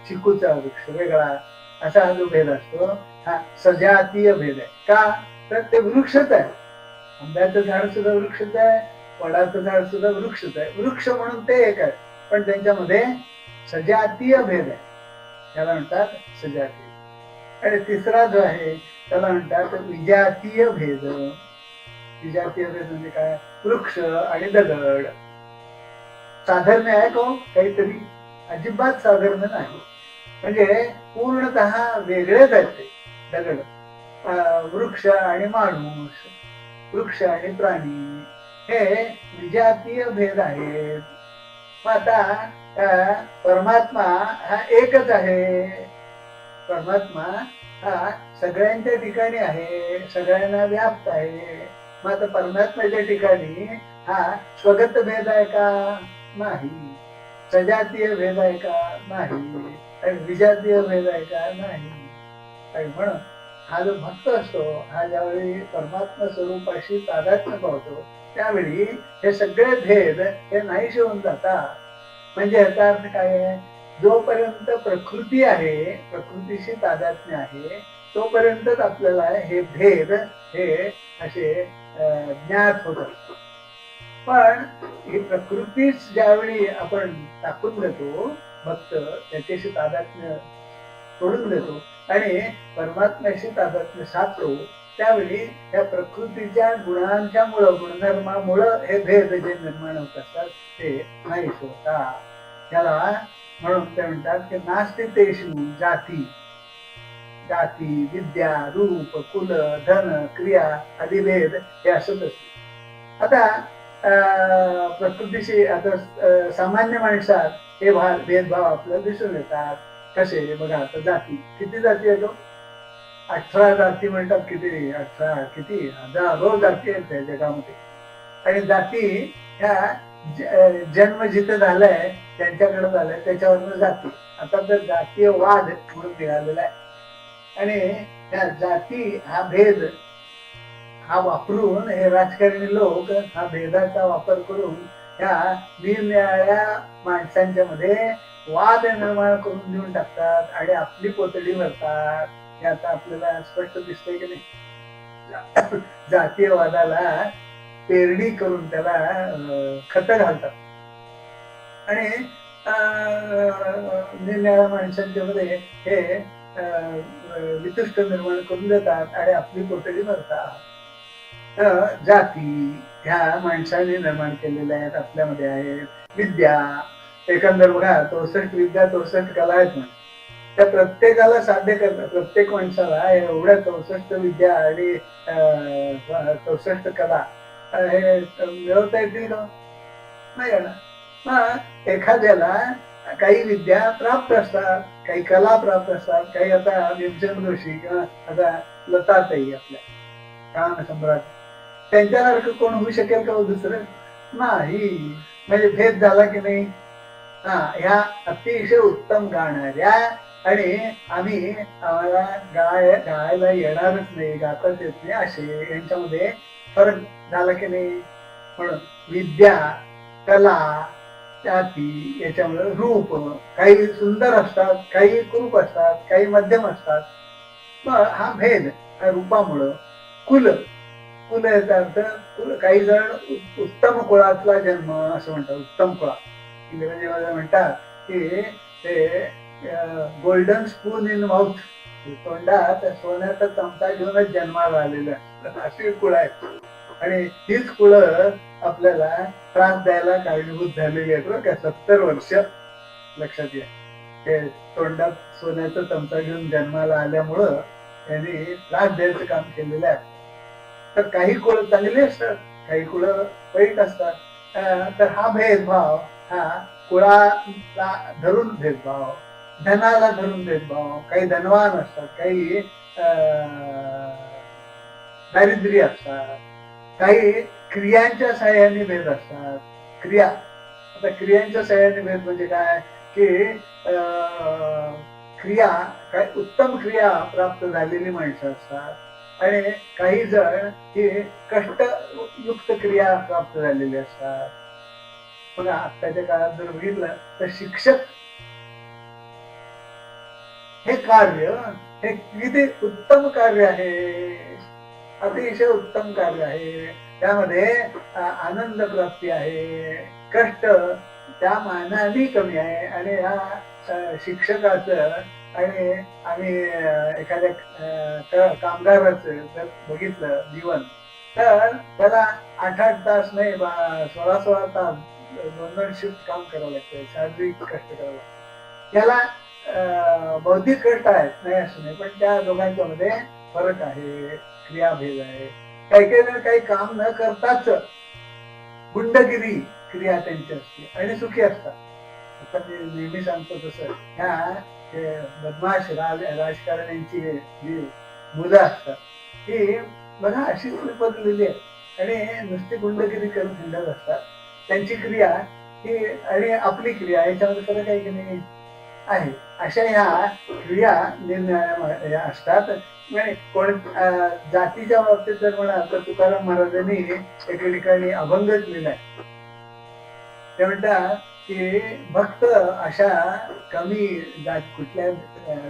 चिकूचा वृक्ष वेगळा, असा हा जो भेद असतो हा सजातीय भेद आहे. का? तर ते वृक्षच आहे. आंब्याचं झाड सुद्धा वृक्षच आहे, वडाचं झाड सुद्धा वृक्षच आहे. वृक्ष म्हणून ते एक आहे, पण त्यांच्यामध्ये सजातीय भेद आहे. त्याला म्हणतात सजातीय. आणि तिसरा जो आहे त्याला म्हणतात विजातीय भेद. विजातीय भेद म्हणजे काय? वृक्ष आणि दगड. साधर्म्य आहे का काहीतरी? अजिबात साधर्म्य नाही. म्हणजे पूर्णतः वेगळेच आहेत ते दगड. वृक्ष आणि माणूस, वृक्ष आणि प्राणी हे विजातीय भेद आहेत. मग आता परमात्मा हा एकच आहे. परमात्मा हा सगळ्यांच्या ठिकाणी आहे, सगळ्यांना व्याप्त आहे. मग आता परमात्म्याच्या ठिकाणी हा स्वगत भेद आहे का? नाही. सजातीय भेद आहे का? नाही. आणि विजातीय भेद आहे का? नाही. आणि म्हणून हा जो भक्त असतो हा ज्यावेळी परमात्मा स्वरूपाशी तादात्म्य पावतो त्यावेळी हे सगळे भेद हे नाहीसे होऊन जातात. म्हणजे याचा अर्थ काय आहे? जोपर्यंत प्रकृती आहे, प्रकृतीशी तादात्म्य आहे, तोपर्यंतच आपल्याला हे भेद हे असे ज्ञात होत असतात. पण ही प्रकृतीच ज्यावेळी आपण टाकून देतो, भक्त त्याच्याशी तादात्म्य सोडून देतो आणि परमात्म्याशी तादात्म्य साधतो, त्यावेळी या प्रकृतीच्या गुणांच्या गुणधर्मामुळं हे भेद जे निर्माण होत असतात ते नाहीच होतात. त्याला म्हणून ते म्हणतात की नास्ति तेषु जाती जाती विद्या रूप कुल धन क्रिया आदी भेद हे असत असते. आता प्रकृतीशी आता सामान्य माणसात हे भेदभाव आपल्याला दिसून येतात. कसे बघा, आता जाती किती जाती आहेत? 18 जाती म्हणतात. किती 18 किती हजारो जाती आहेत त्या जगामध्ये. आणि जाती ह्या जन्म जिथे झालाय त्यांच्याकडे झालाय त्याच्यावरनं जाती. आता तर जातीय वाद म्हणून निघालेला आहे. आणि त्या जाती हा भेद हा वापरून हे राजकारणी लोक हा भेदाचा वापर करून ह्या निरनिराळ्या माणसांच्या मध्ये वाद निर्माण करून देऊन टाकतात आणि आपली पोतडी भरतात. हे आता आपल्याला स्पष्ट दिसतंय की नाही? जातीयवादाला पेरणी करून त्याला खत घालतात आणि निरनिराळ्या माणसांच्या मध्ये हे वितुष्ट निर्माण करून देतात आणि आपली पोतडी भरतात. जाती ह्या माणसाने निर्माण केलेल्या आहेत, आपल्यामध्ये आहेत. विद्या एकंदर बघा 64 विद्या 64 कला आहेत ना, त्या प्रत्येकाला साध्य करतात. प्रत्येक माणसाला एवढ्या 64 विद्या आणि 64 कला हे मिळवता येतील का? नाही ना. मग एखाद्याला काही विद्या प्राप्त असतात, काही कला प्राप्त असतात, काही आता भीमसेन जोशी किंवा आता लताताई आपल्या कान सम्राट त्यांच्यासारखं कोण होऊ शकेल का दुसरं? नाही. म्हणजे भेद झाला की नाही? ह्या अतिशय उत्तम गाणाऱ्या आणि आम्हाला गायला येणारच नाही, गाताच येत नाही असे यांच्यामध्ये फरक झाला की नाही? म्हणून विद्या कला जाती याच्यामुळे रूप काही सुंदर असतात, काही कुरूप असतात, काही मध्यम असतात. मग हा भेद रूपामुळं कुल कुल याचा अर्थ काही जण उत्तम कुळातला जन्म असं म्हणतात. उत्तम कुळा इंग्रजीमध्ये म्हणतात की ते गोल्डन स्पून इन माउथ, तोंडात सोन्याचा चमचा घेऊनच जन्माला आलेलं असतं, अशी कुळ आहेत. आणि हीच कुळं आपल्याला त्रास द्यायला कारणीभूत झालेली आहेत बरं का. 70 वर्ष लक्षात घ्या. ते तोंडात सोन्याचा चमचा घेऊन जन्माला आल्यामुळं त्यांनी त्रास द्यायचं काम केलेलं आहे. तर काही कुळ चांगली असतात, काही कुळ वाईट असतात. तर हा भेदभाव हा कुळाला धरून भेदभाव, धनाला धरून भेदभाव. काही धनवान असतात, काही दारिद्र्य असतात, काही क्रियांच्या साह्याने भेद असतात. क्रिया, आता क्रियांच्या साह्याने भेद म्हणजे काय की क्रिया काय उत्तम क्रिया प्राप्त झालेली माणसं असतात आणि काही जण ही कष्टयुक्त क्रिया प्राप्त झालेली असतात. बघा आत्ताच्या काळात जर बघितलं तर शिक्षक हे कार्य हे किती उत्तम कार्य आहे, अतिशय उत्तम कार्य आहे. त्यामध्ये आनंद प्राप्ती आहे, कष्ट त्या मानाने कमी आहे. आणि ह्या शिक्षकाचं आणि आम्ही एखाद्या कामगाराचं जर बघितलं जीवन तर त्याला 8-8 तास नाही 16-16 तास 2-2 शिफ्ट काम करावं लागतं, शारीरिक कष्ट करावं लागतं. त्याला बौद्धिक कष्ट आहेत, नाही असं नाही, पण त्या दोघांच्या मध्ये फरक आहे, क्रियाभेद आहे. काही काही जण काही काम न करताच गुंडगिरी क्रिया त्यांची असते आणि सुखी असतात. आता मी नेहमी सांगतो तसं ह्या बदमाश राजकारण्यांची जी मुलं असतात ती बघा अशीच पडलेली आहे आणि नुसती गुंडगिरी करून हिंडत असतात. त्यांची क्रिया ही आणि आपली क्रिया याच्यामध्ये फरक आहे की नाही आहे. अशा ह्या क्रिया निरनिराळ्या असतात. कोण जातीच्या बाबतीत जर म्हणाल तर तुकाराम महाराजांनी एके ठिकाणी अभंगच लिहिलाय. ते म्हणतात की भक्त अशा कमी कुठल्या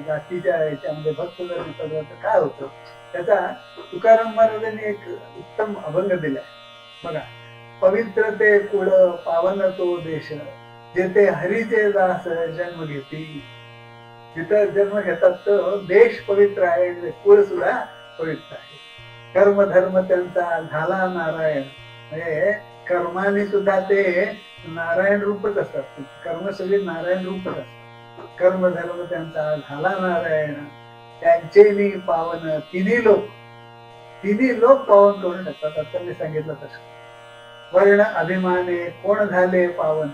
जातीच्या याच्यामध्ये भक्त जर दिसला तर काय होतं, त्याचा तुकाराम महाराजांनी एक उत्तम अभंग दिलाय बघा. पवित्र ते कुळ पावन तो देश, जेथे हरीचे दास जन्म घेती. जिथं जन्म घेतात तो देश पवित्र आहे, कुळ सुद्धा पवित्र आहे. कर्म धर्म त्यांचा झाला नारायण, म्हणजे कर्माने सुद्धा ते नारायण रूपच असतात. कर्म सगळे नारायण रूपच असतात. कर्म धर्म त्यांचा झाला नारायण, त्यांचे मी पावन तिन्ही लोक पावन करून टाकतात. आता मी सांगितलं तसं. वर्ण अभिमाने कोण झाले पावन,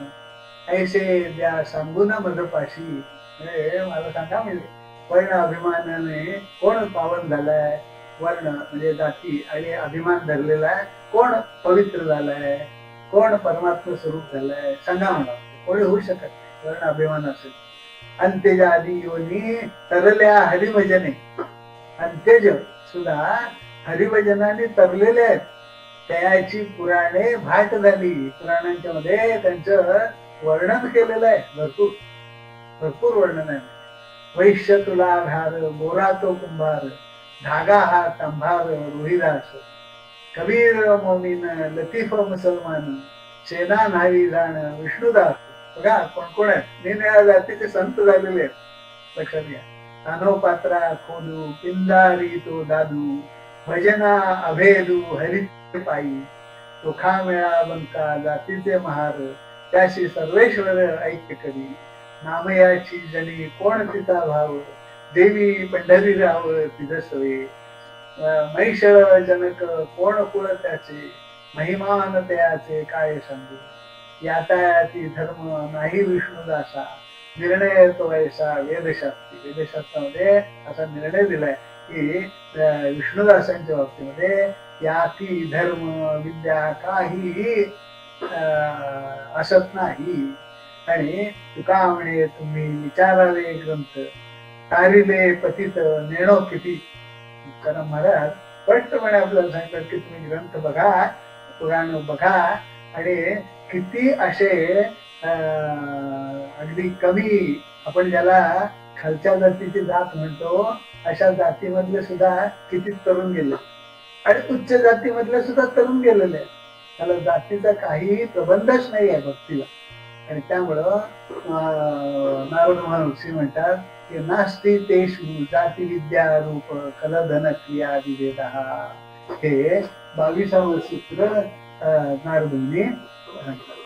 ऐसे द्या सांगून मधपाशी. म्हणजे मला सांगा, म्हणजे वर्ण अभिमानाने कोण पावन झालाय, वर्ण म्हणजे जाती आणि अभिमान धरलेला आहे, कोण पवित्र झालाय, कोण परमात्मा स्वरूप झालाय सांगा मला. कोणी होऊ शकत नाही वर्ण अभिमान असेल. अंत्यज आदी योनी तरल्या हरिभजने, अंत्यज सुद्धा हरिभजनाने तरलेले आहेत. त्याची पुराणे भाट झाली, पुराणांच्या मध्ये त्यांचं वर्णन केलेलं आहे. भरपूर भरपूर वर्णन आहे. वैश्य तुला घार, गोरा तो कुंभार, धागा हा तंभार रोहिदास, कबीर मोमीन, लतीफ मुसलमान, सेना न्हावी जाण विष्णुदास. बघा कोण कोण आहेत, निरनिळ्या जातीचे संत झालेले आहेत. लक्षात घ्या. तानो पात्रा खोदू, पिंदारी तो दादू, भजना अभेदू हरी पायी, सुखा मिळा बंका जातीचे महार, त्याशी सर्वेश्वर ऐक्य करी. नामयाची जणी कोण तिचा भाव, देवी पंढरी राव तिथ सोये. मैषळ जनक कोण कुळ त्याचे, महिमान त्याचे काय सांगू. यातायाती धर्म नाही विष्णुदासा, निर्णय तो ऐसा वेदशास्त्री. वेदशास्त्रामध्ये असा निर्णय दिलाय की विष्णुदासांच्या बाबतीमध्ये याती धर्म विद्या काहीही असत नाही. आणि तुका म्हणे तुम्ही विचाराले ग्रंथ, तारिले पतित नेणो किती. तुकाराम महाराज स्पष्टपणे आपल्याला सांगतात की तुम्ही ग्रंथ बघा, पुराण बघा, आणि किती असे अगदी कमी, आपण ज्याला खालच्या जातीची जात म्हणतो, अशा जातीमधले सुद्धा किती तरुण गेले, आणि उच्च जातीमधले सुद्धा तरुण गेलेले आहेत. त्याला जातीचा काही प्रबंधच नाही आहे भक्तीला. आणि त्यामुळं नारद महर्षी म्हणतात की नास्ति तेषु जाती विद्या रूप कलधन क्रिया विभेद. हे 22वे सूत्र नारदांनी सांगितलं.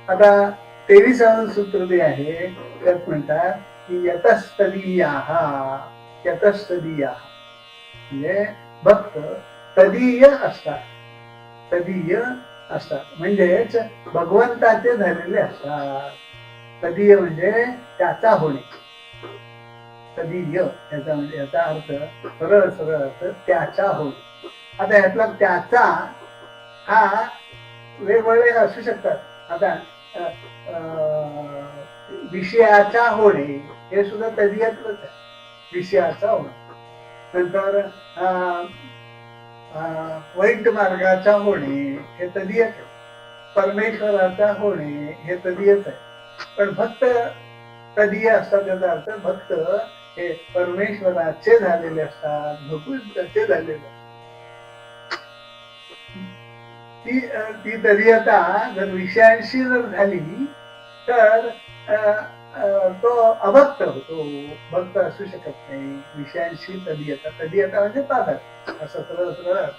आता 23वे सूत्र जे आहे त्यात म्हणतात की यतस्तदीया, म्हणजे भक्त तदीय असतात. तदीय असतात म्हणजेच भगवंताचे झालेले असतात. तदीय म्हणजे त्याचा होणे. तदीय याचा म्हणजे याचा अर्थ सरळ सरळ अर्थ त्याचा होणे. आता यातला त्याचा हा वेगवेगळे असू शकतात. आता विषयाचा होणे हे सुद्धा तदीयातलंच आहे. विषयाचा होणे. नंतर वाईट मार्गाचा होणे हे तदीयच आहे. परमेश्वराचा होणे हे तदीयच आहे. पण भक्त तदीय असतात. त्याचा अर्थ भक्त हे परमेश्वराचे झालेले असतात, भगवंताचे झालेले असतात. ती तदीयता जर विषयांशी जर झाली तर तो अभक्त होतो, भक्त असू शकत नाही. विषयांशी तदीयता, तदीयता म्हणजे तादात, असं सरळ सरळ अर्थ.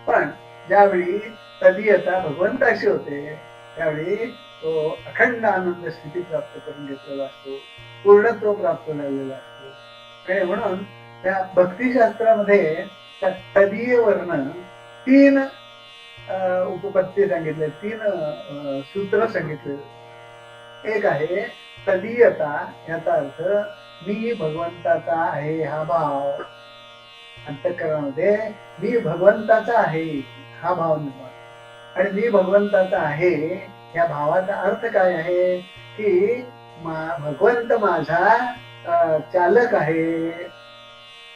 पण ज्यावेळी तदीयता भगवंताशी होते त्यावेळी तो अखंड आनंद स्थिती प्राप्त करून घेतलेला असतो, पूर्णत्व प्राप्त झालेला असतो. आणि म्हणून त्या भक्तिशास्त्रामध्ये त्या तदीय वर्ण 3 उपपत्ती सांगितले, 3 सूत्र सांगितले. एक आहे तदीयता, याचा अर्थ मी भगवंताचा आहे हा भाव. अंतःकरणामध्ये मी भगवंताचा आहे हा भाव निर्माण. आणि मी भगवंताचा आहे या भावाचा अर्थ काय आहे की भगवंत माझा चालक आहे,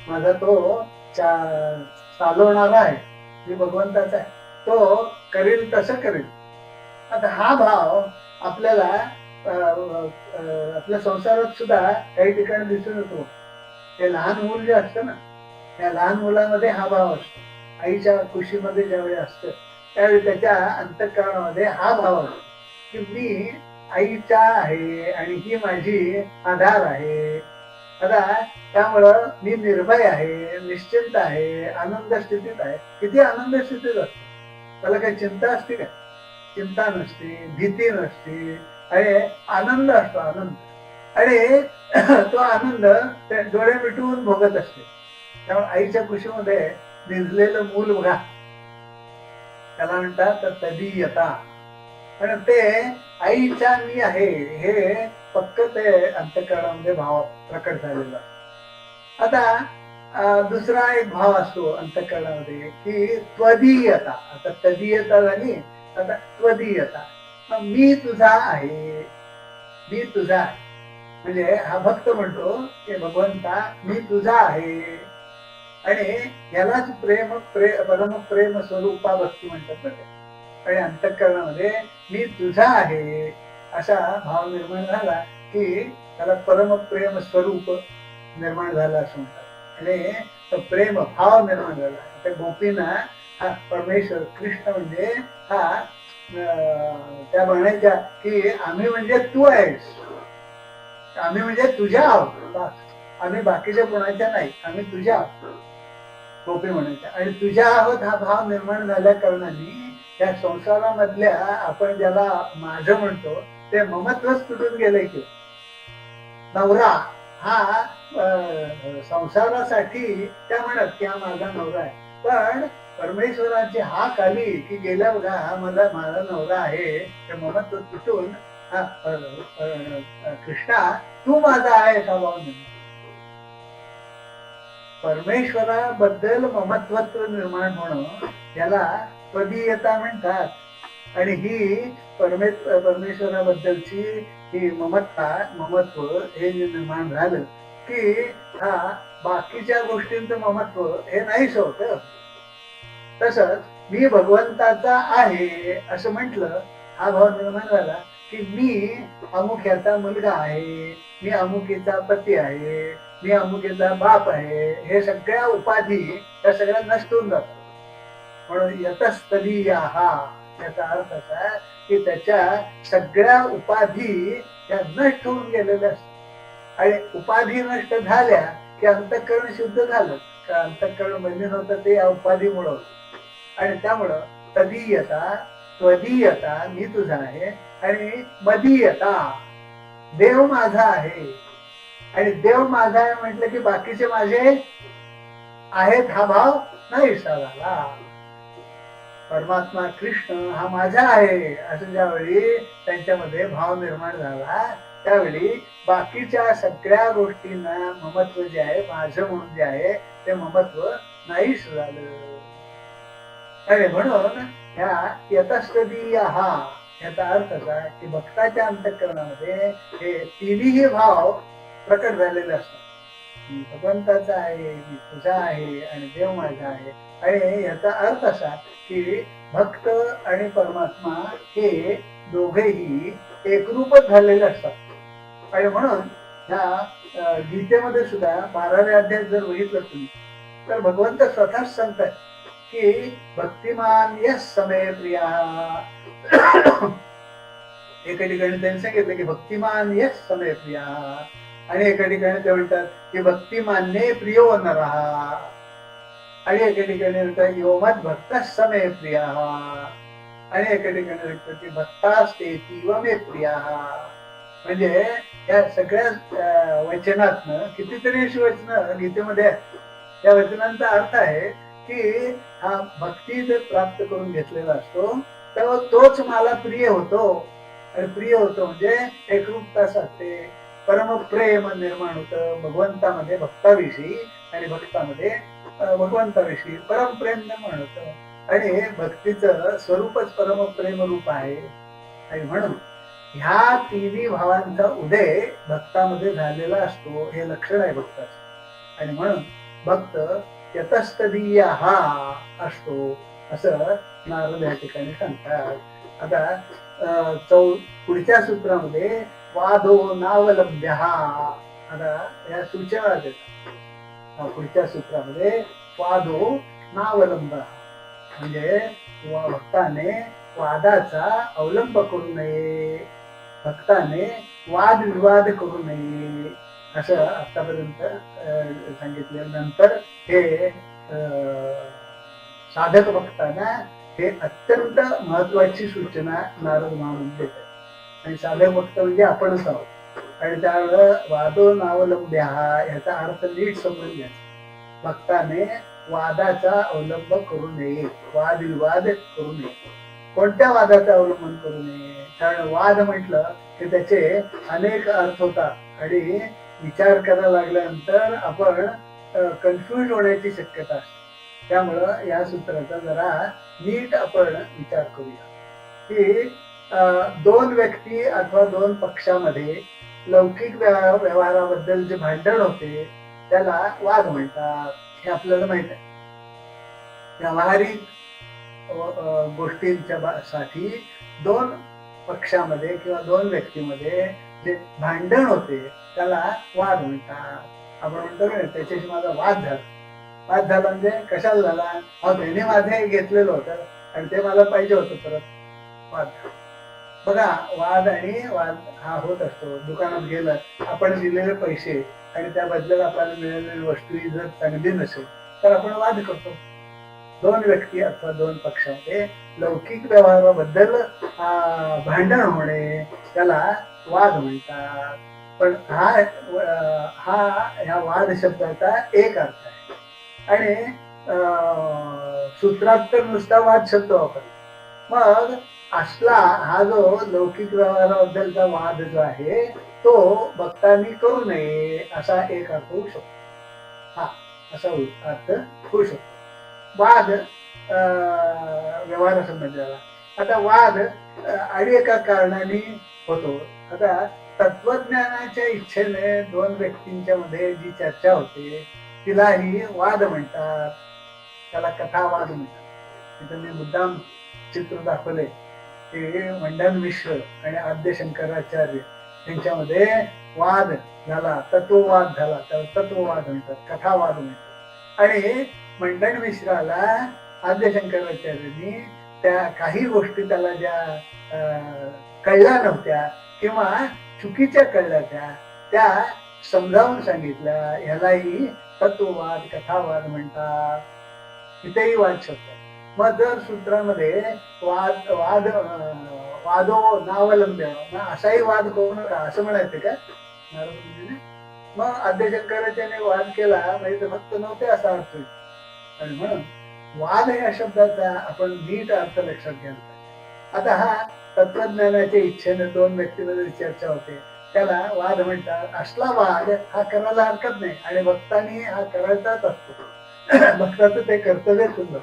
माझा तो चालवणारा आहे. मी भगवंताचा आहे, तो करेल तसं करेल. आता हा भाव आपल्याला आपल्या संसारात सुद्धा काही ठिकाणी दिसून येतो. ते लहान मूल जे असतं ना, त्या लहान मुलामध्ये हा भाव असतो. आईच्या कुशीमध्ये ज्यावेळी असतं त्यावेळी त्याच्या अंतःकरणामध्ये हा भाव असतो की मी आईचा आहे आणि ही माझी आधार आहे. आता त्यामुळं मी निर्भय आहे, निश्चिंत आहे, आनंद स्थितीत आहे. किती आनंद स्थितीत असतो, त्याला काही चिंता असते का? चिंता नसते, भीती नसते आणि आनंद असतो, आनंद. आणि तो आनंद डोळे मिटवून भोगत असते. त्यामुळे आईच्या कुशीमध्ये भिजलेलं मूल बघा, त्याला म्हणतात तदीयता. पण ते आईच्या मी आहे हे पक्क ते अंतःकरणामध्ये भाव प्रकट झालेला. आता दुसरा एक भाव असतो अंतःकरणामध्ये की त्वदीयता. आता तदीयता झाली, आता त्वदीयता. मी तुझा आहे, मी तुझा आहे. म्हणजे हा भक्त म्हणतो की भगवंता मी तुझा आहे. आणि यालाच परम प्रेम स्वरूपा भक्ती म्हणतात. आणि अंतःकरणामध्ये मी तुझा आहे असा भाव निर्माण झाला की त्याला परम प्रेम स्वरूप निर्माण झाला असं म्हणतात. आणि तो प्रेम भाव निर्माण झाला. त्या गोपींना हा परमेश्वर कृष्ण म्हणजे हा त्या म्हणायच्या की आम्ही म्हणजे तू आहेस, आम्ही म्हणजे तुझ्या आहोत, आम्ही बाकीच्या कोणाच्या नाही, आम्ही तुझ्या आहोत. गोपी म्हणायच्या. आणि तुझ्या आहोत हा भाव निर्माण झाल्या कारणाने या संसारामधल्या आपण ज्याला माझं म्हणतो ते ममत्वच तुटून गेलंय. की नवरा हा संसारासाठी त्या म्हणत की हा माझा नवरा आहे, पण परमेश्वराची हाक आली की गेल्या बघा हा माझा नवरा आहे, ते ममत्व तुटून कृष्णा तू माझा आहे हा भाव निर्माण. परमेश्वराबद्दल ममत्वत्व निर्माण होणं याला त्वदीयता म्हणतात. आणि ही परमेश्वराबद्दलची ही ममत्व हे जे निर्माण झालं की हा बाकीच्या गोष्टींचं ममत्व हे नाहीच होत. तसंच मी भगवंताचा आहे असं म्हटलं, हा भाव निर्माण झाला की मी अमुख्याचा मुलगा आहे, मी अमुकीचा पती आहे, मी अमुकीचा बाप आहे. हे सगळ्या उपाधी त्या सगळ्या नष्ट होऊन जातात. म्हणून यतस्तदीया हा याचा अर्थ असा की त्याच्या सगळ्या उपाधी त्या नष्ट होऊन गेलेल्या असतात. आणि उपाधी नष्ट झाल्या की अंतःकरण शुद्ध झालं. अंतःकरण मलिन होतं ते या उपाधीमुळं होतं. आणि त्यामुळं तदीयता त्वदीयता मी तुझा आहे आणि मदीयता देव माझा आहे. आणि देव माझा आहे म्हटलं की बाकीचे माझे आहेत हा भाव नाही झाला. परमात्मा कृष्ण हा माझा आहे असं ज्यावेळी त्यांच्यामध्ये भाव निर्माण झाला त्यावेळी बाकीच्या सगळ्या गोष्टींना ममत्व जे आहे, माझं म्हणून जे आहे ते ममत्व नाहीच झालं. आणि म्हणून ह्या यतस्तदीय हा याचा अर्थ असा की भक्ताच्या अंतःकरणामध्ये हे तिन्ही भाव प्रकट झालेले असतात. भगवंताचा आहे, मी तुझा आहे आणि देव माझा आहे. आणि याचा अर्थ असा की भक्त आणि परमात्मा हे दोघेही एकरूपच झालेले असतात. आणि म्हणून ह्या गीतेमध्ये सुद्धा 12व्या अध्यायात जर बघितलं तुम्ही तर भगवंत स्वतःच सांगतात की भक्तिमान यस समे प्रिया. एका ठिकाणी त्यांनी सांगितलं की भक्तिमान यस समे प्रिया. आणि एका ठिकाणी ते म्हणतात की भक्तिमान्ये प्रियो नरहा. आणि एका ठिकाणी म्हणतात योमत भक्त समे प्रिया. आणि एका ठिकाणी म्हणतात की भक्तास्तेतीव मे प्रिया. म्हणजे या सगळ्या वचनातनं कितीतरी अशी वचनं गीतेमध्ये त्या वचनांचा अर्थ आहे की हा भक्ती जर प्राप्त करून घेतलेला असतो तेव्हा तोच मला प्रिय होतो. आणि प्रिय होतो म्हणजे एकरूपता साधते, परम प्रेम निर्माण होतं भगवंतामध्ये भक्ताविषयी आणि भक्तामध्ये भगवंताविषयी परम प्रेम निर्माण होतं. आणि हे भक्तीचं स्वरूपच परम प्रेम रूप आहे. आणि म्हणून ह्या तिन्ही भावांचा उदय भक्तामध्ये झालेला असतो, हे लक्षण आहे भक्ताचं. आणि म्हणून भक्त यतस्तदीय हा असतो असं नारद या ठिकाणी सांगतात. आता पुढच्या सूत्रामध्ये वादो नावलंब्य. आता या सूचना देतात पुढच्या सूत्रामध्ये. वादो नावलंब म्हणजे भक्ताने वादाचा अवलंब करू नये, भक्ताने वादविवाद करू नये, असं आतापर्यंत सांगितल्यानंतर हे साधक भक्तांना हे अत्यंत महत्वाची सूचना नारद महाराज देतात. आणि साधक भक्त म्हणजे आपणच आहोत. आणि त्यामुळं वादो नावलंब्या याचा अर्थ नीट समजून घ्यायचा. भक्ताने वादाचा अवलंब करू नये, वादविवाद करू नये. कोणत्या वादाचा अवलंबन करू नये? कारण वाद म्हटलं की त्याचे अनेक अर्थ होतात आणि विचार करायला लागल्यानंतर आपण कन्फ्युज होण्याची शक्यता असते. त्यामुळं या सूत्राचा जरा नीट आपण विचार करूया की दोन व्यक्ती अथवा दोन पक्षामध्ये लौकिक व्यवहाराबद्दल जे भांडण होते त्याला वाद म्हणतात. हे आपल्याला माहित आहे. व्यावहारिक गोष्टींच्या साठी दोन पक्षामध्ये किंवा दोन व्यक्तीमध्ये जे भांडण होते त्याला वाद म्हणतात. आपण म्हणतो ना त्याच्याशी माझा वाद झाला. वाद झाला म्हणजे कशाला झाला? त्याने माझे घेतलेलं होतं आणि ते मला पाहिजे होतं परत. वाद. बघा, वाद आणि वाद हा होत असतो. दुकानात गेलं, आपण दिलेले पैसे आणि त्या बदल्यात आपल्याला मिळालेली वस्तू ही जर चांगली नसेल तर आपण वाद करतो. दोन व्यक्ती अथवा दोन पक्षामध्ये लौकिक व्यवहाराबद्दल भांडण होणे त्याला वाद म्हणतात. पण ह्या वाद शब्दाचा एक अर्थ आहे आणि सूत्रात तर नुसता वाद शब्द वापरला. मग असला हा जो लौकिक व्यवहाराबद्दलचा वाद जो आहे तो भक्तांनी करू नये असा एक अर्थ होऊ शकतो. असा अर्थ होऊ शकतो. वाद व्यवहारासंबंधाला. आता वाद आणि एका कारणाने होतो. आता तत्वज्ञानाच्या इच्छेने दोन व्यक्तींच्या मध्ये जी चर्चा होते तिलाही वाद म्हणतात. त्याला कथावाद म्हणतात. तिथं मी मुद्दाम चित्र दाखवले की मंडन मिश्र आणि आद्य शंकराचार्य यांच्यामध्ये वाद झाला, तत्ववाद झाला. त्याला तत्ववाद म्हणतात, कथावाद म्हणतात. आणि मंडन मिश्राला आद्य शंकराचार्यांनी त्या काही गोष्टी त्याला ज्या कळल्या नव्हत्या किंवा चुकीच्या कळल्या त्या समजावून सांगितल्या. ह्यालाही तत्ववाद, कथावाद म्हणतात. इथेही वाद शब्द. मग जर सूत्रामध्ये वादो नावलंब्य असाही वाद करू नका असं म्हणायचं का नारद? मग आद्य शंकराचार्याने वाद केला म्हणजे ते फक्त नव्हते असा अर्थ. आणि म्हणून वाद या शब्दाचा आपण नीट अर्थ लक्षात घ्यायला पाहिजे. आता हा तत्वज्ञानाच्या इच्छेने दोन व्यक्तीमध्ये चर्चा होते त्याला वाद म्हणतात. असला वाद हा करायला हरकत नाही आणि भक्तांनी हा करायचाच असतो. भक्ताचं ते कर्तव्य सुद्धा.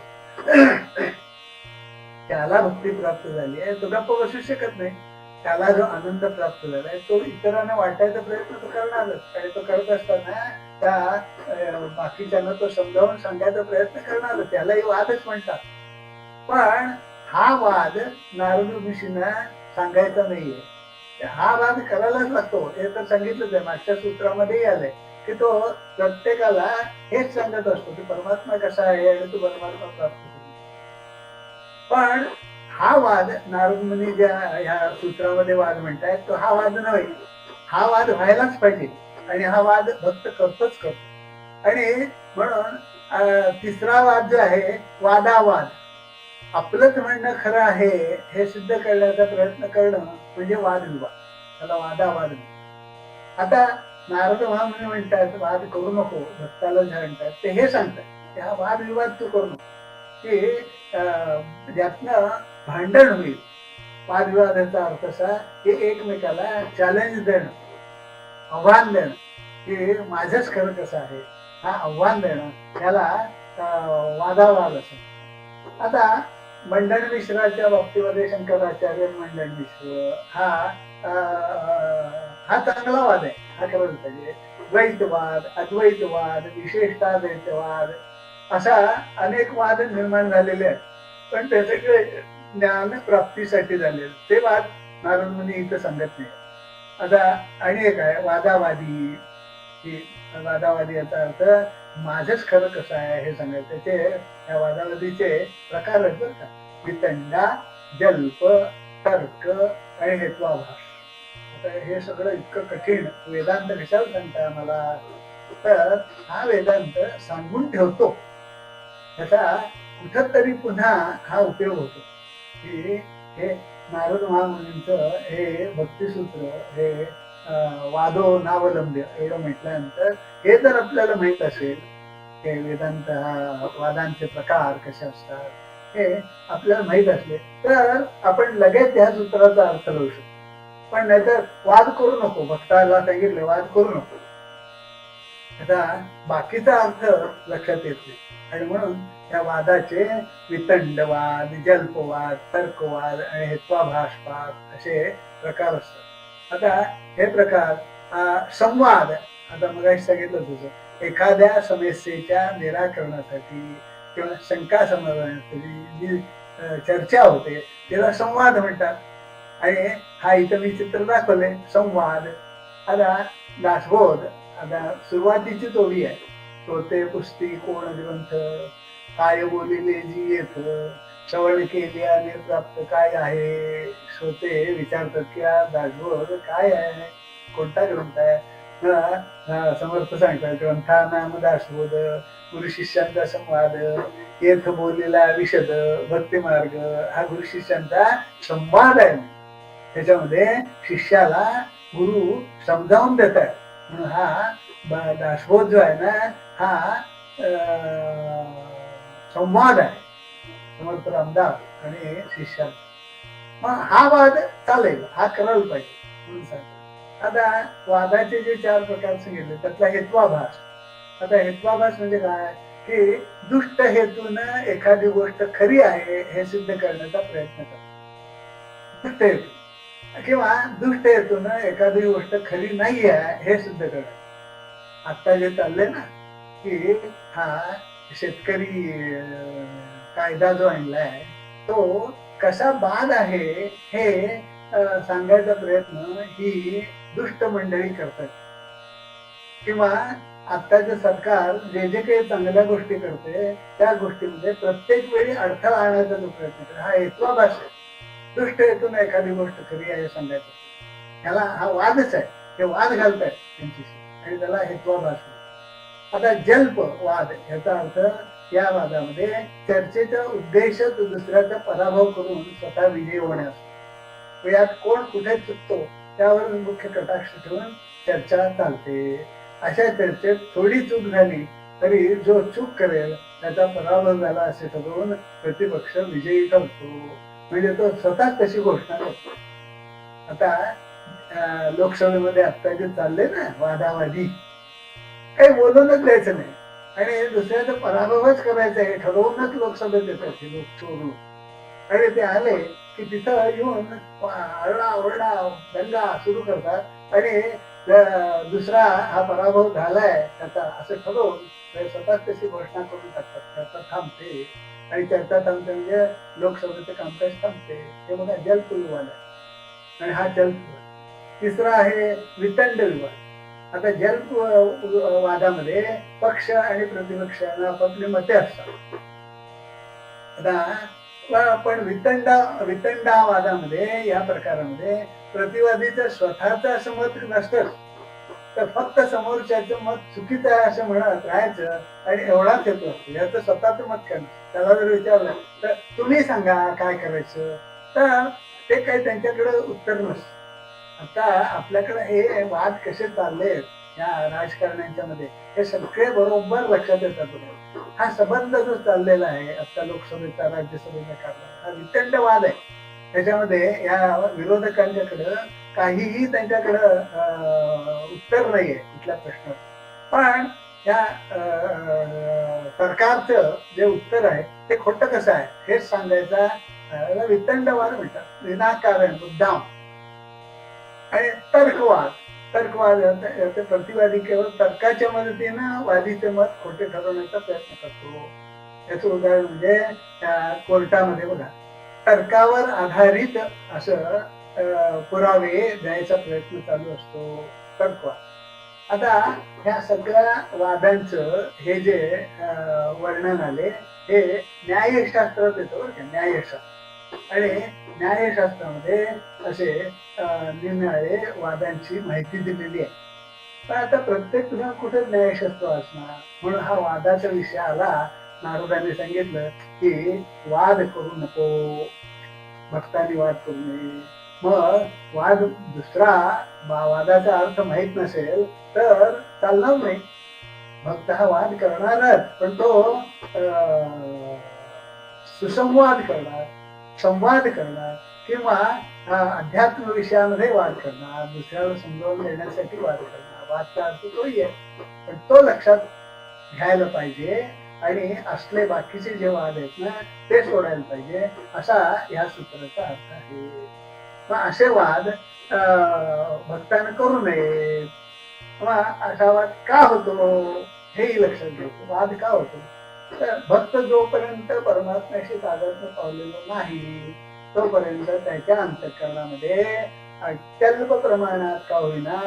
त्याला भक्ती प्राप्त झाली आहे तो गप्प बसू शकत नाही. त्याला जो आनंद प्राप्त झालाय तो इतरांना वाटायचा प्रयत्न तो करणारच. आणि तो करत असताना त्या बाकीच्यांना तो समजावून सांगायचा प्रयत्न करणारच. त्यालाही वादच म्हणतात. पण हा वाद नारद ऋषींना सांगायचा नाहीये. हा वाद करायलाच लागतो. हे तर सांगितलंच आहे, मागच्या सूत्रामध्येही आलंय की तो प्रत्येकाला हेच सांगत असतो की परमात्मा कसा आहे आणि तो परमात्मा प्राप्त होतो. पण हा वाद नारद मुनी ज्या ह्या सूत्रामध्ये वाद म्हणतायत तो हा वाद नव्हे. हा वाद व्हायलाच पाहिजे आणि हा वाद भक्त करतोच करतो. आणि म्हणून तिसरा वाद जो आहे वादावाद. आपलंच म्हणणं खरं आहे हे सिद्ध करण्याचा प्रयत्न करणं म्हणजे वादविवाद. त्याला वादावाद. आता नारद महामुनी म्हणतात वाद करू नको, भक्ताला म्हणतात ते हे सांगतात हा वादविवाद तू करू नको की ज्यातनं भांडण होईल. वादविवादाचा अर्थ असा की एकमेकाला चॅलेंज देणं, आव्हान देणं की माझंच खरं कसं आहे हा आव्हान देणं त्याला वादावाद असं. आता मंडन मिश्राच्या बाबतीमध्ये शंकराचार्य मंडन मिश्र हा चांगला वाद आहे. हा करायला पाहिजे. द्वैतवाद, अद्वैतवाद, विशेषताद्वैतवाद असा अनेक वाद निर्माण झालेले आहेत. पण ते सगळे ज्ञान प्राप्तीसाठी झाले ते वाद नारद मुनी इथं सांगत नाही. आता आणि एक आहे वादावादी, की वादावादी याचा अर्थ माझंच खरं कसं आहे हे सांगायचं. त्याचे या वादावादीचे प्रकार आहेत बरं का. वितंडा, जल्प, तर्क आणि हेत्वाभास. आता हे सगळं इतकं कठीण वेदांत कशाला सांगता आम्हाला, तर हा वेदांत सांगून ठेवतो त्याचा कुठंतरी पुन्हा हा उपयोग होतो. की हे नारद महामुनींचं हे भक्तिसूत्र हे वादो नावलंब्य एवढं म्हटल्यानंतर हे जर आपल्याला माहित असेल, हे वेदांत हा वादांचे प्रकार कसे असतात हे आपल्याला माहित असले तर आपण लगेच ह्या सूत्राचा अर्थ लावू शकतो. पण नाहीतर वाद करू नको, भक्ताला सांगितले वाद करू नको, त्याचा बाकीचा अर्थ लक्षात येत नाही. आणि म्हणून या वादाचे वितंडवाद, जल्पवाद, तर्कवाद आणि हेत्वाभासवाद असे प्रकार असतात. आता हे प्रकार संवाद, आता मग सांगितलं तुझं एखाद्या समस्येच्या निराकरणासाठी किंवा शंका समाधानासाठी जी चर्चा होते त्याला संवाद म्हणतात. आणि हा इथं मी चित्र दाखवले संवाद. आता दासबोध, आता सुरुवातीची तोडी आहे. श्रोते पुस्ती कोण ग्रंथ, काय बोलिले जी येथ, श्रवण केल्याने प्राप्त काय आहे. श्रोते विचारतात की दासबोध काय आहे, कोणता ग्रंथ आहे. समर्थ सांगतात ग्रंथा नाम दासबोध, गुरु शिष्यांचा संवाद, येथ बोललेला विशद भक्ती मार्ग. हा गुरु शिष्यांचा संवाद आहे. त्याच्यामध्ये शिष्याला गुरु समजावून देतात. म्हणून हा दासबोध जो आहे ना हा संवाद आहे समर्थ रामदास आणि शिष्याचा. मग हा वाद चालेल, हा करायला पाहिजे म्हणून सांगतो. आता वादाचे जे 4 प्रकार सांगितले त्यातला हेत्वाभास. आता हेत्वाभास म्हणजे काय, की दुष्ट हेतून एखादी गोष्ट खरी आहे हे सिद्ध करण्याचा प्रयत्न करतो. दुष्ट हेतू किंवा दुष्ट हेतून एखादी गोष्ट खरी नाही आहे हे सिद्ध करणार. आता जे चाललंय ना की हा शेतकरी कायदा जो आणलाय तो कसा बाद आहे हे सांगायचा प्रयत्न ही दुष्ट मंडळी करतात. किंवा आताचे सरकार जे जे काही चांगल्या गोष्टी करते त्या गोष्टीमध्ये प्रत्येक वेळी अडथळा आणण्याचा जो प्रयत्न करतो हा हेत्वाभास आहे. दुष्ट हेतून एखादी गोष्ट खरी आहे सांगायचं, ह्याला हा वादच आहे. हे वाद घालतायत त्यांच्याशी आणि त्याला हेत्वाभास. आता जल्प वाद ह्याचा अर्थ या वादामध्ये चर्चेचा उद्देश दुसऱ्याचा पराभव करून स्वतः विजयी होणे असतो. यात कोण कुठे चुकतो त्यावर मुख्य कटाक्ष ठेवून चर्चा चालते. अशा चर्चेत थोडी चूक झाली तरी जो चूक करेल त्याचा पराभव झाला असे ठरवून प्रतिपक्ष विजयी ठरतो. म्हणजे तो स्वतःच तशी घोषणा करतो. आता लोकसभेमध्ये आता जे चालले ना वादावादी, काही बोलूनच द्यायचं नाही आणि दुसऱ्याचा पराभवच करायचा आहे ठरवूनच लोकसभेत येतात लोक चोरून. आणि ते आले की तिथं येऊन आरडा ओरडा दंगा सुरू करतात आणि दुसरा हा पराभव झालाय त्याचा असं ठरवून स्वतः तशी घोषणा करून टाकतात. चर्चा थांबते आणि चर्चा थांबते म्हणजे लोकसभेचं कामकाज थांबते. हे बघा जल्प विवाद आहे आणि हा जल्प विवाद. तिसरा आहे वितंड विवाद. आता जल्प वादामध्ये पक्ष आणि प्रतिपक्षांना आपापली मते असतात. आता पण वितंडा वादामध्ये या प्रकारामध्ये प्रतिवादीचं स्वतःच असं मत नसतं, तर फक्त समोरच्याचं मत चुकीचं आहे असं म्हणत राहायचं आणि एवढाच येतो असतो. याचं स्वतःच मत करणं. त्याला जर विचारलं तर तुम्ही सांगा काय करायचं, तर ते काही त्यांच्याकडे उत्तर नसतं. आता आपल्याकडे हे वाद कसे चालले या राजकारण्यांच्या मध्ये हे सगळे बरोबर लक्षात येतात. हा संबंध जो चाललेला आहे आता लोकसभेचा राज्यसभेचा कारभार हा वितंड वाद आहे. त्याच्यामध्ये या विरोधकांच्याकडं काहीही त्यांच्याकडं उत्तर नाहीये कुठल्या प्रश्नात. पण या सरकारचं जे उत्तर आहे ते खोटं कसं आहे हेच सांगायचा वितंडवाद म्हणतात. विनाकारण मुद्दाम. आणि तर्कवाद प्रतिवादी केवळ तर्काच्या मदतीनं वादीचे मत खोटे ठरवण्याचा प्रयत्न करतो. याचं उदाहरण म्हणजे कोर्टामध्ये बघा तर्कावर आधारित असं पुरावे द्यायचा प्रयत्न चालू असतो तर्कवाद. आता ह्या सगळ्या वादांचं हे जे वर्णन आले हे न्यायशास्त्रात येतं बरं का, न्यायशास्त्र. आणि न्यायशास्त्रामध्ये असे निरनिराळे वादांची माहिती दिलेली आहे. पण आता प्रत्येक जण कुठे न्यायशास्त्र वाचणार, म्हणून हा वादाचा विषय आला. नारदाने सांगितलं की वाद करू नको, भक्तांनी वाद करू नये. मग वाद दुसरा वादाचा अर्थ माहित नसेल तर चालणार नाही. भक्त हा वाद करणारच, पण तो सुसंवाद करणार, संवाद करणार, किंवा अध्यात्म विषयामध्ये वाद करणार, दुसऱ्याला समजावून देण्यासाठी वाद करणार. वादचा अर्थ तोही आहे, पण तो लक्षात घ्यायला पाहिजे. आणि असले बाकीचे जे वाद आहेत ना ते सोडायला पाहिजे, असा या सूत्राचा अर्थ आहे. मग असे वाद भक्तांना करू नये. मग असा वाद का होतो हेही लक्षात घ्यायचं. वाद का होतो तर भक्त जोपर्यंत परमात्म्याशी तादात्म्य पावलेलो नाही तोपर्यंत त्याच्या अंतःकरणामध्ये अत्यल्प प्रमाणात का होईना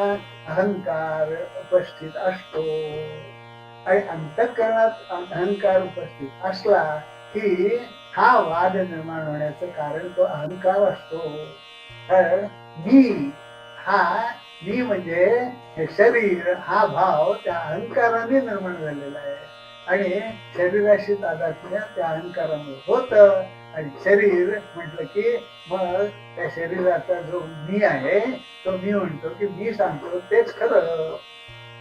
अहंकार उपस्थित असतो. आणि अंतःकरणात अहंकार उपस्थित असला की हा वाद निर्माण होण्याचं कारण तो अहंकार असतो. तर मी म्हणजे हे शरीर हा भाव त्या अहंकाराने निर्माण झालेला आहे. आणि शरीराशी तादात्म्य त्या अहंकारामुळे होत. आणि शरीर म्हटलं की मग त्या शरीराचा जो मी आहे तो मी म्हणतो की मी सांगतो तेच खरं,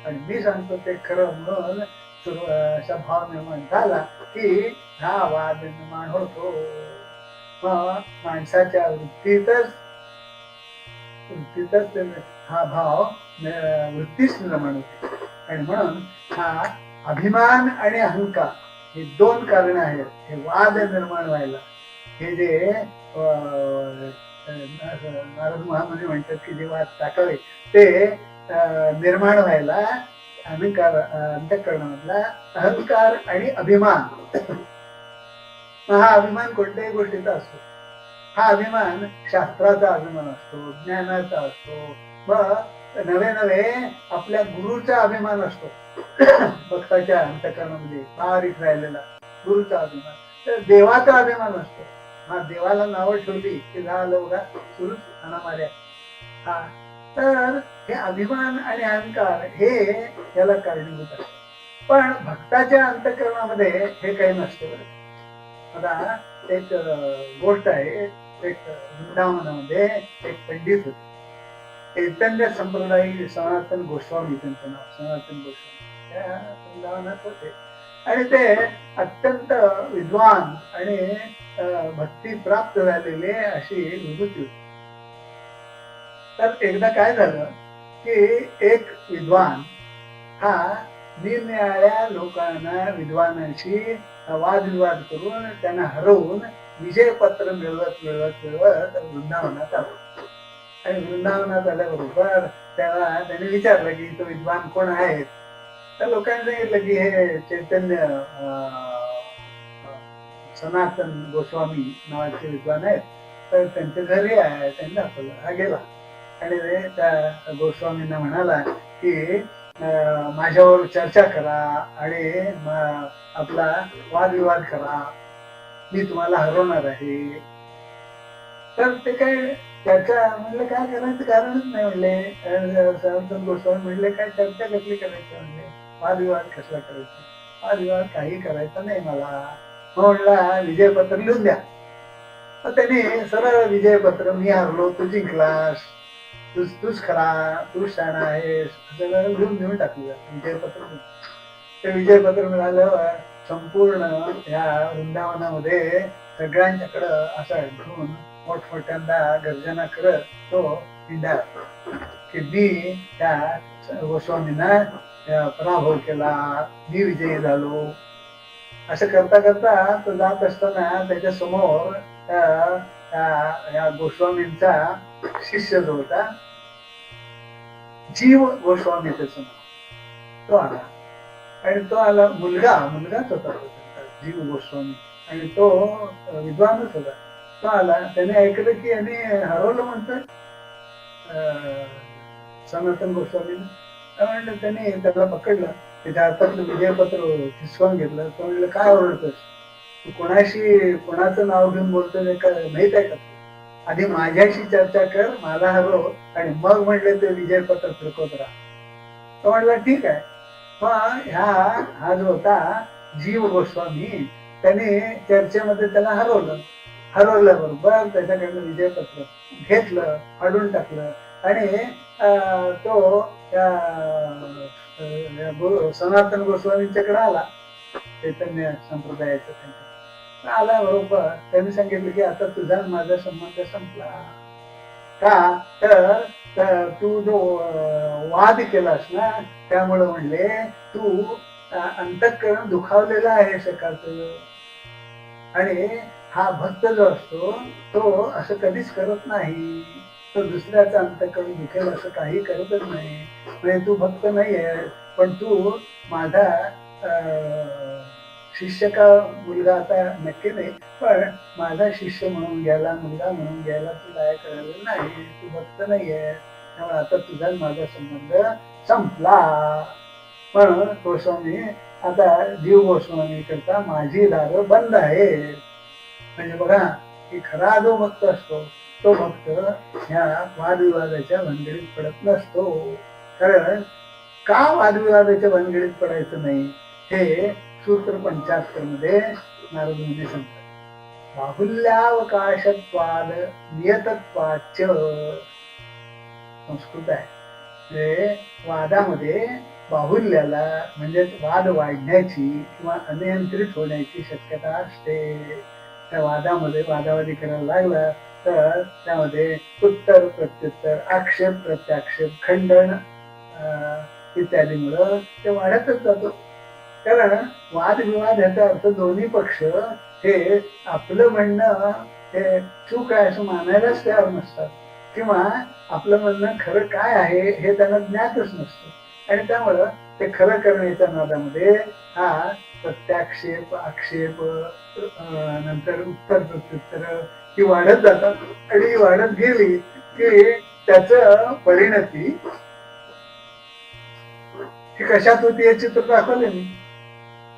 आणि मी सांगतो ते खरं म्हणून असा भाव निर्माण झाला की हा वाद निर्माण होतो. मग माणसाच्या वृत्तीतच हा भाव वृत्तीच निर्माण होते. आणि म्हणून हा अभिमान आणि अहंकार हे दोन कारण आहेत हे वाद निर्माण व्हायला. हे जे नारद महामुनी म्हणतात की जे वाद टाकावे ते निर्माण व्हायला अहंकार, अंतःकरणामधला अहंकार आणि अभिमान. हा अभिमान कोणत्याही गोष्टीचा असतो. हा अभिमान शास्त्राचा अभिमान असतो, ज्ञानाचा असतो. मग नवे नवे आपल्या गुरुचा अभिमान असतो. भक्ताच्या अंतःकरणामध्ये बारीक राहिलेला गुरुचा अभिमान. तर देवाचा अभिमान असतो. हा देवाला नावं ठेवली की झालं बघा सुरूच हाणामाऱ्या. हा तर हे अभिमान आणि अहंकार हे याला कारणीभूत असते. पण भक्ताच्या अंतःकरणामध्ये हे काही नसते. बरं आता एक गोष्ट आहे. एक वृंदावनामध्ये एक पंडित होते. चैतन्य संप्रदायी सनातन गोस्वामी त्यांचं नाव, सनातन गोस्वामी त्या वृंदावनात होते. आणि ते अत्यंत विद्वान आणि भक्ती प्राप्त झालेले अशी विभूती होती. तर एकदा काय झालं की एक विद्वान हा निरनिराळ्या लोकांना विद्वानांशी वादविवाद करून त्यांना हरवून विजयपत्र मिळवत मिळवत मिळवत वृंदावनात आलो. आणि वृंदावनात आल्याबरोबर त्याने विचारलं की तो विद्वान कोण आहे. तर लोकांनी सांगितलं की हे चैतन्य सनातन गोस्वामी नावाचे विद्वान आहेत. तर त्यांचे घरी आहे. त्यांनी दाखवलं. हा गेला आणि त्या गोस्वामींना म्हणाला की माझ्यावर चर्चा करा आणि आपला वादविवाद करा, मी तुम्हाला हरवणार आहे. तर ते काय चर्चा म्हणले काय करायचं कारणच नाही. म्हणले सनातन गोस्वामी म्हणले काय चर्चा कसली करायची, म्हणले वादविवाद कसला करायचा, वादविवाद काही करायचा नाही मला. म्हणला विजयपत्र लिहून द्या. तर त्याने सरळ विजयपत्र, मी हरलो तू जिंकलास, तूच खरा, तूच शाणा आहेस, सगळं लिहून घेऊन टाकलं विजयपत्र. ते विजयपत्र मिळाल्यावर संपूर्ण ह्या वृंदावनामध्ये सगळ्यांच्याकडं असा घेऊन मोठमोठ्यांदा गर्जना करत तो हिंडा की मी त्या गोस्वामींना पराभव केला, मी विजयी झालो. असं करता करता तो जात असताना त्याच्या समोर या गोस्वामींचा शिष्य जो होता, जीव गोस्वामी त्याचं नाव, तो आला. आणि तो आला, मुलगाच होता जीव गोस्वामी, आणि तो विद्वानच होता. तो आला, त्याने ऐकलं की यांनी हरवलं म्हणतोय सनातन गोस्वामीने. म्हणलं त्याने त्याला पकडलं, त्याच्या हातातलं विजयपत्र हिसकावून घेतलं. तो म्हणलं काय ओरडतोस तू, कोणाशी कोणाचं नाव घेऊन बोलतोय माहित आहे का, आधी माझ्याशी चर्चा कर, मला हरव, आणि मग म्हणले ते विजयपत्र फिरकवत राहा. तो म्हणला ठीक आहे. मग हा जो होता जीव गोस्वामी, त्याने चर्चेमध्ये त्याला हरवलं बरोबर त्याच्याकडनं विजयपत्र घेतलं, फाडून टाकलं, आणि तो सनातन गोस्वामींच्याकडे आला, चैतन्य संप्रदायाचा त्यांच्या आला. बरोबर त्यांनी सांगितलं की आता तुझा माझा संबंध संपला. का तर तू जो वाद केलास ना, त्यामुळे म्हणले तू अंतःकरण दुखावलेला आहे सकाळचं. आणि हा भक्त जो असतो तो असं कधीच करत नाही, तो दुसऱ्याचं अंतःकरण दुखेल असं काही करतच नाही. म्हणजे तू भक्त नाही आहे, पण तू माझा शिष्य का मुलगा आता नक्की नाही, पण माझा शिष्य म्हणून घ्यायला, मुलगा म्हणून घ्यायला तू लायक नाही, तू भक्त नाहीये. त्यामुळे आता तुझा माझा संबंध संपला. पण गोस्वामी आता जीव गोस्वामी करता माझी दारं बंद आहे. म्हणजे बघा की खरा जो भक्त असतो तो भक्त ह्या वादविवादाच्या भानगडीत पडत नसतो. कारण का वादविवादाच्या भानगडीत पडायचं नाही हे सूत्र 75 मध्ये नारद मुनी सांगतात. बाहुल्यावकाशत्वाद नियतत्वाच संस्कृत आहे. वादामध्ये बाहुल्याला म्हणजे वाद वाढण्याची किंवा अनियंत्रित होण्याची शक्यता असते. त्या वादामध्ये वादावादी करायला लागला तर त्यामध्ये उत्तर प्रत्युत्तर, आक्षेप प्रत्याक्षेप, खंडन इत्यादीमुळं ते वाढतच जातो. कारण वादविवाद ह्याचा अर्थ दोन्ही पक्ष हे आपलं म्हणणं हे चूक आहे असं मानायलाच तयार नसतात, किंवा आपलं म्हणणं खरं काय आहे हे त्यांना ज्ञातच नसतं. आणि त्यामुळं ते खरं करण्याच्या नादामध्ये हा प्रत्याक्षेप, आक्षेप, नंतर उत्तर प्रत्युत्तर ही वाढत जातात. आणि वाढत गेली की त्याच परिणती ही कशात होती हे चित्र दाखवले मी.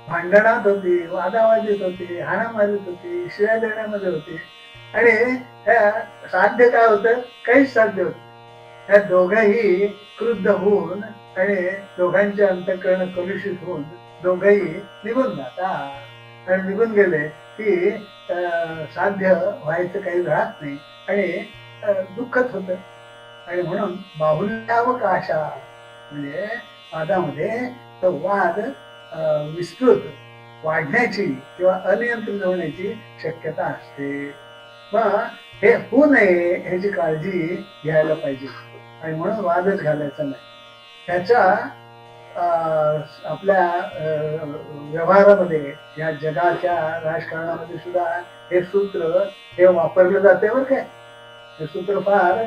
भांडणात होती, वादावादीत होती, हाणामारीत होती, शिव्या देण्यामध्ये होती. आणि साध्य काय होतं, काहीच साध्य होत. ह्या दोघंही क्रुद्ध होऊन आणि दोघांचे अंतःकरण कलुषित होऊन दोघंही निघून जातात. आणि निघून गेले की साध्य व्हायचं काही राहत नाही आणि दुःखच होत. आणि म्हणून बाहुल्यावकाशा म्हणजे वादामध्ये तो वाद विस्तृत वाढण्याची किंवा अनियंत्रित होण्याची शक्यता असते. मग हे होऊ नये ह्याची काळजी घ्यायला पाहिजे. आणि म्हणून वादच घालायचा नाही. ह्याच्या आपल्या व्यवहारामध्ये, या जगाच्या राजकारणामध्ये सुद्धा हे सूत्र हे वापरलं जाते. बरं काय, हे सूत्र फार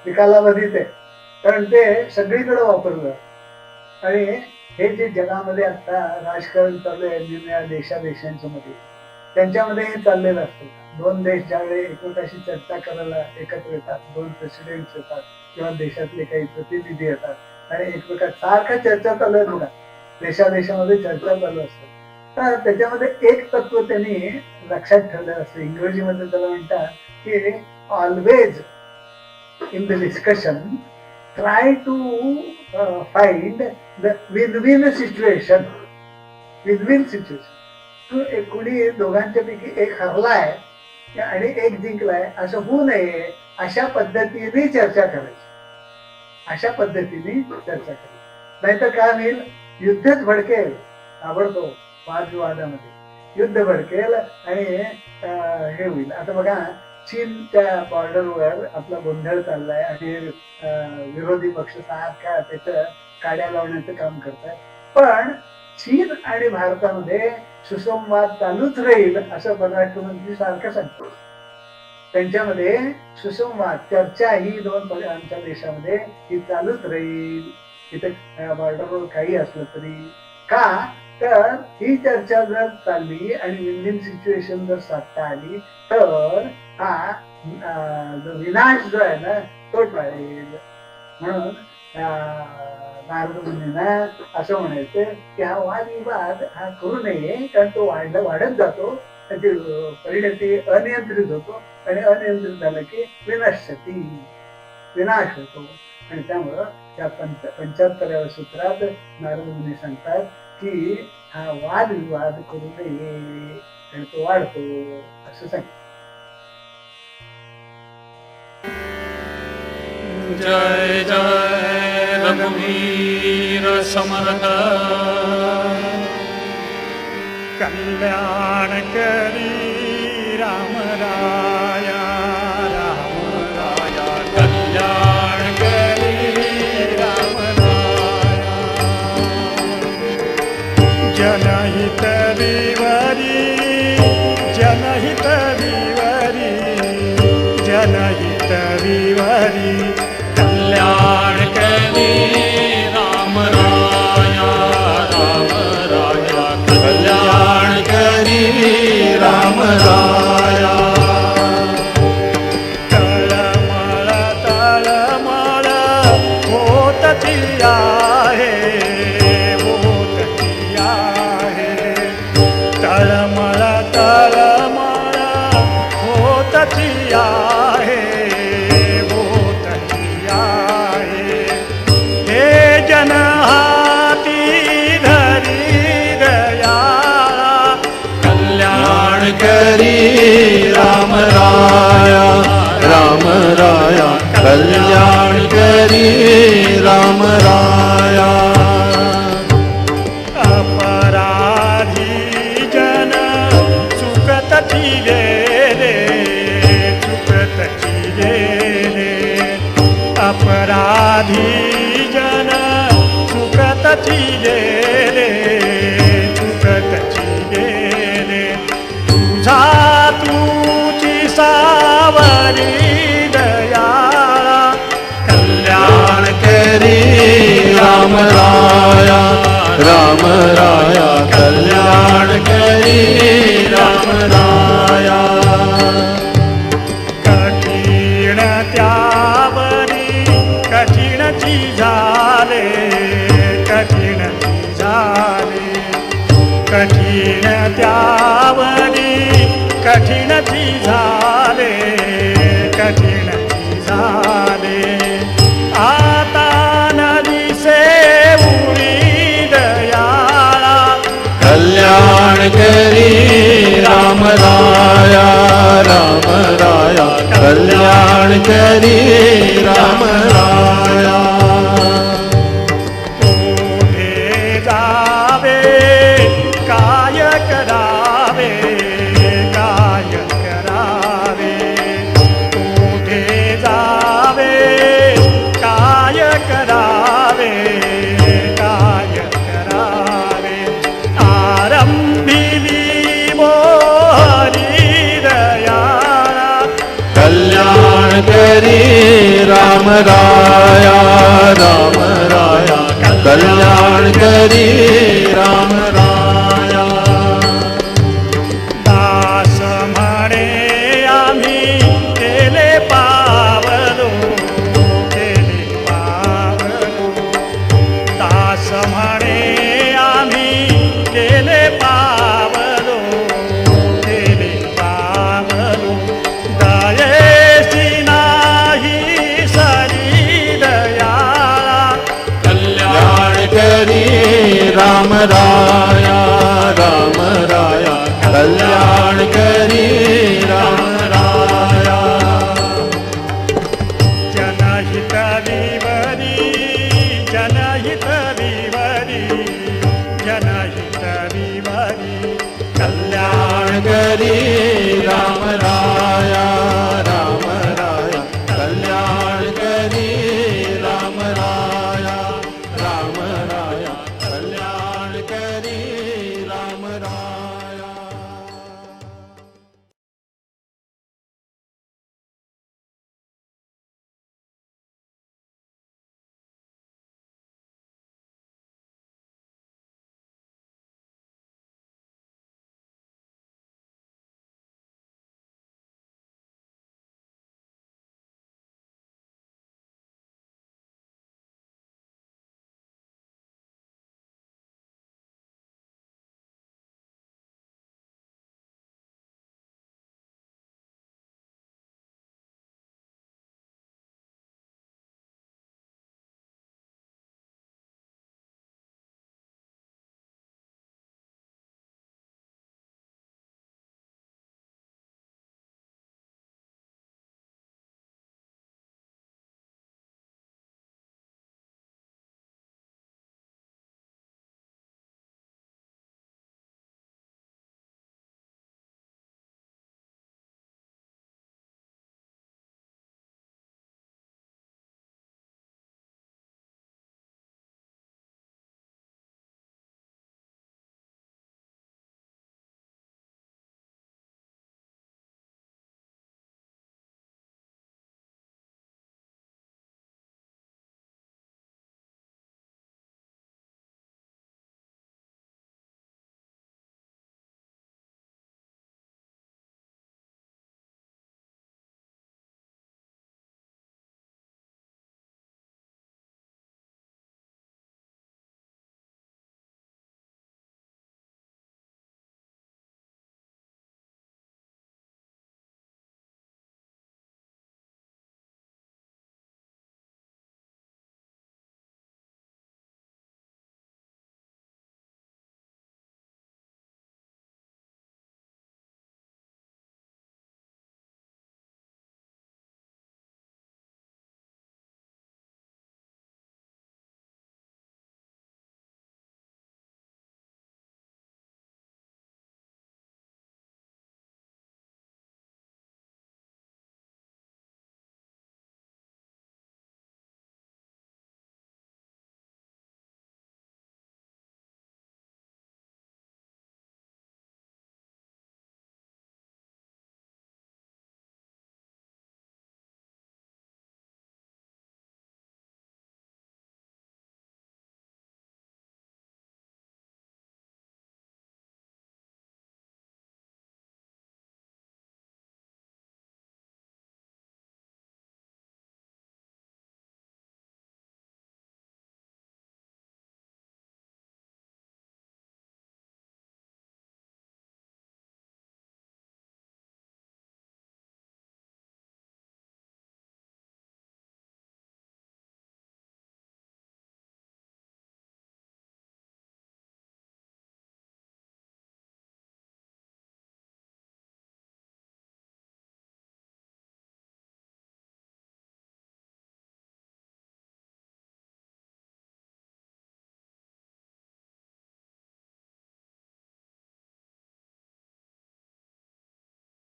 निकालावधीत आहे, कारण ते सगळीकडे वापरलं. आणि हे जे जगामध्ये आता राजकारण चालू आहे निम्या देशांच्या मध्ये, त्यांच्यामध्ये हे चाललेलं असतं. दोन देश ज्यावेळी एकमेकाशी चर्चा करायला एकत्र येतात, दोन प्रेसिडेंट येतात किंवा देशातले काही प्रतिनिधी येतात आणि एकमेकात सारखा चर्चा चालू आहे बघा, देशामध्ये चर्चा चालू असतात. तर त्याच्यामध्ये एक तत्व त्यांनी लक्षात ठेवलं असतं. इंग्रजीमध्ये त्याला म्हणतात की always in the discussion try to find the win-win situation. Win-win situation. तू कोणी दोघांच्या पैकी एक हरलाय आणि एक जिंकलाय असं होऊ नये, अशा पद्धतीने चर्चा करायची. अशा पद्धतीने चर्चा करायची. नाहीतर काय होईल, युद्धच भडकेल. आवडतो वादविवादामध्ये युद्ध भडकेल आणि हे होईल. आता बघा, चीनच्या बॉर्डरवर आपला गोंधळ चाललाय आणि विरोधी पक्ष सारखा त्याचं काड्या लावण्याचं काम करतात. पण चीन आणि भारतामध्ये सुसंवाद चालूच राहील असं परराष्ट्र मंत्री सारखं सांगतो. त्यांच्यामध्ये सुसंवाद, चर्चा ही दोन आमच्या देशामध्ये ही चालूच राहील. तिथे बॉर्डरवर काही असलं तरी. का तर ही चर्चा जर चालली आणि विन सिच्युएशन जर साधता आली तर हा जो विनाश जो आहे ना तो टळेल. म्हणून नारद मुनींना असं म्हणायचं की हा वादविवाद हा करू नये, कारण तो वाढत जातो, त्याची परिणती अनियंत्रित होतो आणि अनियंत्रित झालं की विनाशती विनाश होतो. आणि त्यामुळं त्या 75व्या सूत्रात नारद मुनी सांगतात की हा वादविवाद करू नये आणि तो वाढतो असं सांगितलं. जय जय रघुवीर समर्थ कल्याण करी राम राया राम राया कल्याण करी राम राया जनहित विवरी जनहित विवरी जनहित विवरी कल्याण करी राम राया राम राया कल्याण करी राम राया तळमळ तळमळ होतची आहे होतची आहे तळमळ तळमळ होतची आहे करी राम राया राम राया कल्याण करी राम राया अपराधी जन चुकतची गेले चुकतची गेले अपराधी जन चुकतची गेले चुकतची गेले तुझी सावरी दयाळा कल्याण करी राम राया राम राया कल्याण करी राम राया कठीण त्यावरी कठीणची झाले कठीणची झाले कठीण त्यावरी कठीणची झाले कठीणची झाले आता नदिसे उरी दयाळा कल्याण करी राम राया राम राया कल्याण करी राम राया कुठे जावे काय करावे काय करावे कुठे जावे काय करावे काय करावे आरंभिली मोहरी दयाळा कल्याण करी राम राया राम राया कल्याण करी राम राया दास म्हणे आम्ही केले पावलो केले पावलो दास म्हणे आम्ही केले पावलो केले पावलो दयेसी नाही सरी दयाळा कल्याण करी राम राया राम राया कल्याण करी राम राया जनहित विवरी जनहित विवरी जनहित विवरी कल्याण करी